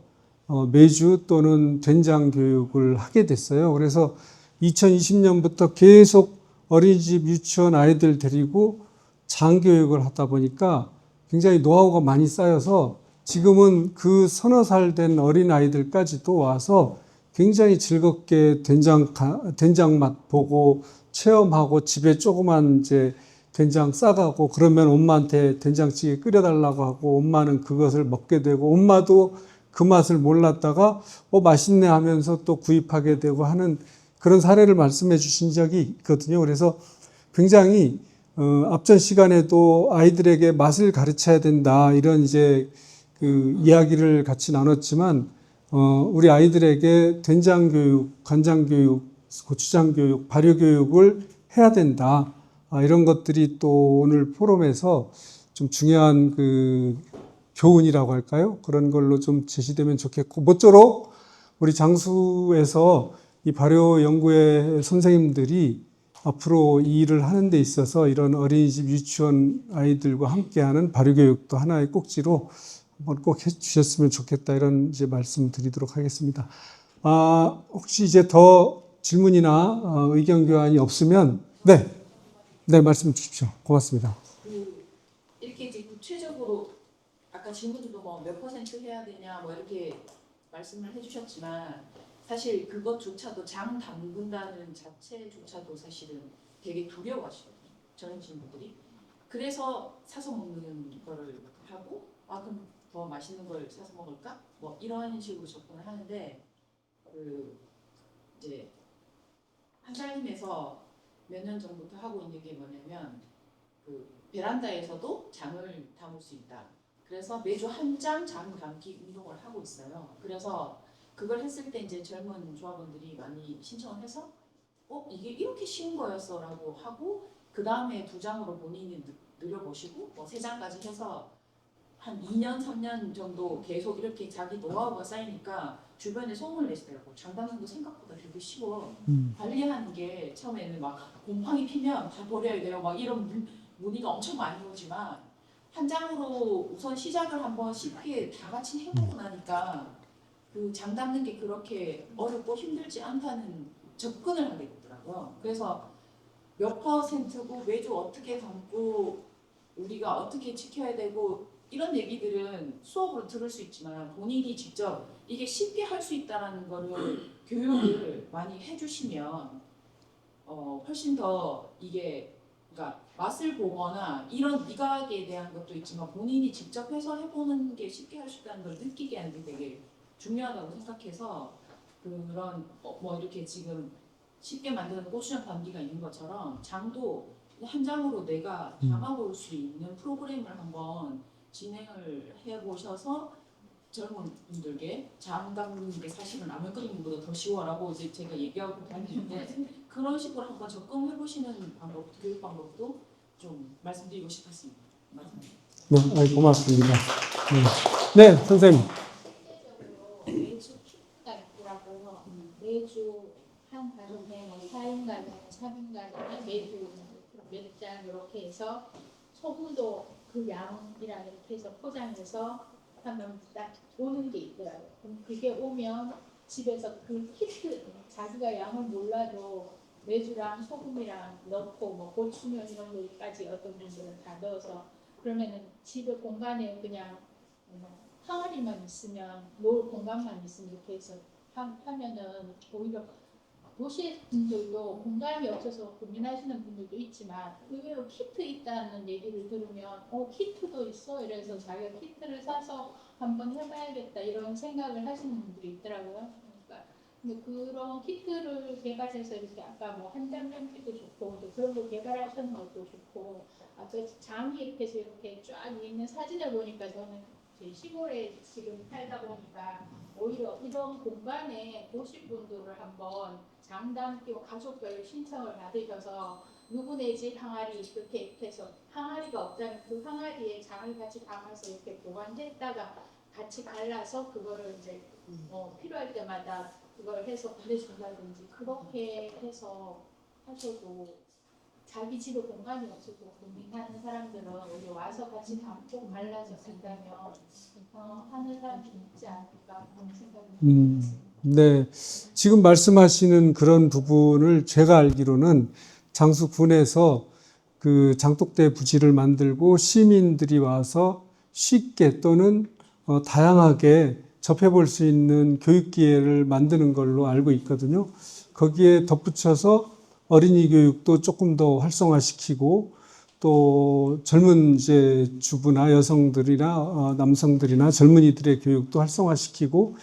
매주 또는 된장 교육을 하게 됐어요. 그래서 2020년부터 계속 어린이집 유치원 아이들 데리고 장 교육을 하다 보니까 굉장히 노하우가 많이 쌓여서 지금은 그 서너 살 된 어린 아이들까지도 와서 굉장히 즐겁게 된장 맛 보고 체험하고 집에 조그만 이제 된장 싸가고 그러면 엄마한테 된장찌개 끓여달라고 하고 엄마는 그것을 먹게 되고 엄마도 그 맛을 몰랐다가 맛있네 하면서 또 구입하게 되고 하는 그런 사례를 말씀해 주신 적이 있거든요. 그래서 굉장히 앞전 시간에도 아이들에게 맛을 가르쳐야 된다 이런 이제 그 이야기를 같이 나눴지만 우리 아이들에게 된장 교육, 간장 교육, 고추장 교육, 발효 교육을 해야 된다. 이런 것들이 또 오늘 포럼에서 좀 중요한 그 교훈이라고 할까요? 그런 걸로 좀 제시되면 좋겠고 모쪼록 우리 장수에서 이 발효 연구회 선생님들이 앞으로 이 일을 하는 데 있어서 이런 어린이집 유치원 아이들과 함께하는 발효 교육도 하나의 꼭지로 한번 꼭 해주셨으면 좋겠다 이런 이제 말씀 드리도록 하겠습니다. 혹시 이제 더 질문이나 의견 교환이 없으면 네 말씀 주십시오. 고맙습니다. 이렇게 이제 구체적으로 아까 질문들도 뭐 몇 퍼센트 해야 되냐 뭐 이렇게 말씀을 해주셨지만 사실 그것조차도 장 담근다는 자체조차도 사실은 되게 두려워하시거든요. 저는 친구들이. 그래서 사서 먹는 거를 하고 그럼 더 맛있는 걸 사서 먹을까? 뭐 이런 식으로 접근을 하는데 이제 한달님에서 몇 년 전부터 하고 있는 게 뭐냐면 베란다에서도 장을 담을 수 있다. 그래서 매주 한 장 장 담기 운동을 하고 있어요. 그래서 그걸 했을 때 이제 젊은 조합원들이 많이 신청을 해서 이게 이렇게 쉬운 거였어라고 하고 그 다음에 2장으로 본인이 늘려보시고 뭐 3장까지 해서 한 2년 3년 정도 계속 이렇게 자기 노하우가 쌓이니까 주변에 소문을 내시더라고. 장 담는 거 생각보다 되게 쉬워. 관리하는 게 처음에는 막 곰팡이 피면 다 버려야 돼요. 막 이런 문의가 엄청 많이 오지만 한 장으로 우선 시작을 한번 쉽게 다 같이 해보고 나니까 그 장 담는 게 그렇게 어렵고 힘들지 않다는 접근을 하게 되더라고요. 그래서 몇 퍼센트고 매주 어떻게 담고 우리가 어떻게 지켜야 되고 이런 얘기들은 수업으로 들을 수 있지만 본인이 직접 이게 쉽게 할 수 있다는 거를 교육을 많이 해주시면 훨씬 더 이게 그러니까 맛을 보거나 이런 미각에 대한 것도 있지만 본인이 직접 해서 해보는 게 쉽게 할 수 있다는 걸 느끼게 하는 게 되게 중요하다고 생각해서 그런 뭐 이렇게 지금 쉽게 만드는 고추장 담기가 있는 것처럼 장도 한 장으로 내가 담아볼 수 있는 프로그램을 한번 진행을 해보셔서 젊은 분들께 장 담는 게 사실은 라면 끓이는 것보다 더 쉬워라고 이제 제가 얘기하고 다니는데 그런 식으로 한번 접근해보시는 방법, 교육 방법도 좀 말씀드리고 싶었습니다. 네, 고맙습니다. 네, 선생님. 매주 키트가 있더라고요. 매주 한 가족에 4인 가정에 3인 가정에 매주 몇 장 이렇게 해서 소금도 그 양이랑 이렇게 해서 포장해서 하면 딱 오는 게 있더라고요. 그럼 그게 오면 집에서 그 키트 자기가 양을 몰라도 매주랑 소금이랑 넣고 뭐 고추면 이런 것까지 어떤 분들은 다 넣어서 그러면은 집에 공간에 그냥 항아리만 있으면 놓을 공간만 있으면 이렇게 해서 하면은 오히려 도시 분들도 공간이 없어서 고민하시는 분들도 있지만 의외로 키트 있다는 얘기를 들으면 키트도 있어 이래서 자기가 키트를 사서 한번 해봐야겠다 이런 생각을 하시는 분들이 있더라고요. 그러니까 근데 그런 키트를 개발해서 이렇게 아까 뭐 한장 담기도 좋고 또 그런 거 개발하시는 것도 좋고 아까 장이 옆에서 이렇게 쫙 있는 사진을 보니까 저는 제 시골에 지금 살다 보니까 오히려 이런 공간에 도시 분들을 한번 장담기와 가족별 신청을 받으셔서 누구네 집 항아리 그렇게 해서 항아리가 없다면 그 항아리에 장을 같이 담아서 이렇게 보관했다가 같이 갈라서 그거를 이제 필요할 때마다 그걸 해서 보내준다든지 그렇게 해서 하셔도 자기 집에 공간이 없어도 고민하는 사람들은 여기 와서 같이 담고 갈라서 쓴다면 하는 사람이 있지 않을까 그런 생각이 듭니다. 네. 지금 말씀하시는 그런 부분을 제가 알기로는 장수군에서 그 장독대 부지를 만들고 시민들이 와서 쉽게 또는 다양하게 접해볼 수 있는 교육 기회를 만드는 걸로 알고 있거든요. 거기에 덧붙여서 어린이 교육도 조금 더 활성화시키고 또 젊은 이제 주부나 여성들이나 남성들이나 젊은이들의 교육도 활성화시키고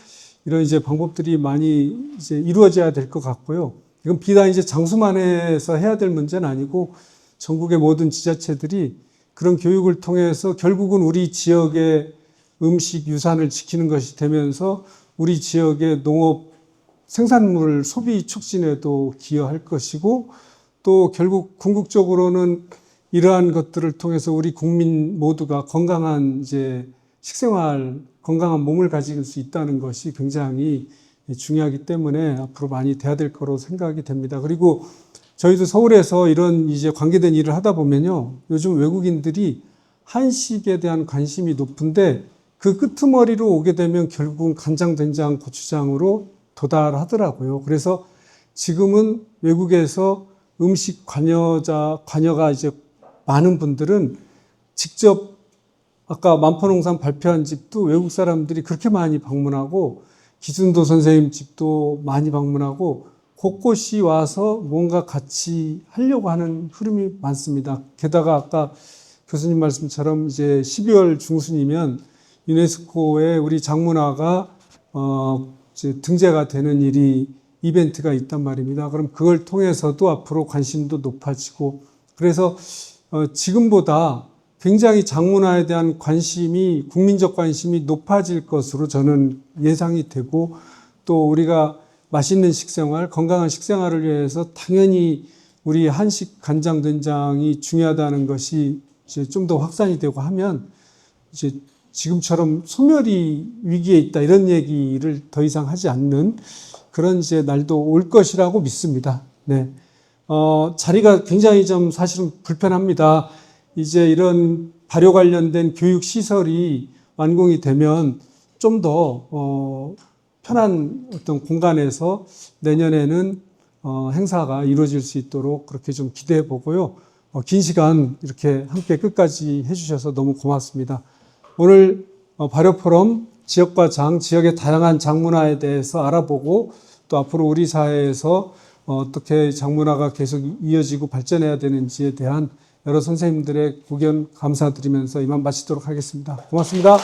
이런 이제 방법들이 많이 이제 이루어져야 될 것 같고요. 이건 비단 이제 장수만에서 해야 될 문제는 아니고 전국의 모든 지자체들이 그런 교육을 통해서 결국은 우리 지역의 음식 유산을 지키는 것이 되면서 우리 지역의 농업 생산물 소비 촉진에도 기여할 것이고 또 결국 궁극적으로는 이러한 것들을 통해서 우리 국민 모두가 건강한 이제 식생활, 건강한 몸을 가질 수 있다는 것이 굉장히 중요하기 때문에 앞으로 많이 돼야 될 거로 생각이 됩니다. 그리고 저희도 서울에서 이런 이제 관계된 일을 하다 보면요. 요즘 외국인들이 한식에 대한 관심이 높은데 그 끄트머리로 오게 되면 결국은 간장, 된장, 고추장으로 도달하더라고요. 그래서 지금은 외국에서 음식 관여가 이제 많은 분들은 직접 아까 만포농산 발표한 집도 외국 사람들이 그렇게 많이 방문하고 기순도 선생님 집도 많이 방문하고 곳곳이 와서 뭔가 같이 하려고 하는 흐름이 많습니다. 게다가 아까 교수님 말씀처럼 이제 12월 중순이면 유네스코에 우리 장문화가 이제 등재가 되는 이벤트가 있단 말입니다. 그럼 그걸 통해서도 앞으로 관심도 높아지고 그래서 지금보다 굉장히 장문화에 대한 관심이 국민적 관심이 높아질 것으로 저는 예상이 되고 또 우리가 맛있는 식생활, 건강한 식생활을 위해서 당연히 우리 한식 간장 된장이 중요하다는 것이 이제 좀 더 확산이 되고 하면 이제 지금처럼 소멸이 위기에 있다 이런 얘기를 더 이상 하지 않는 그런 이제 날도 올 것이라고 믿습니다. 네. 자리가 굉장히 좀 사실은 불편합니다. 이제 이런 발효 관련된 교육 시설이 완공이 되면 좀 더 편한 어떤 공간에서 내년에는 행사가 이루어질 수 있도록 그렇게 좀 기대해 보고요. 긴 시간 이렇게 함께 끝까지 해주셔서 너무 고맙습니다. 오늘 발효 포럼 지역과 지역의 다양한 장문화에 대해서 알아보고 또 앞으로 우리 사회에서 어떻게 장문화가 계속 이어지고 발전해야 되는지에 대한 여러 선생님들의 고견 감사드리면서 이만 마치도록 하겠습니다. 고맙습니다.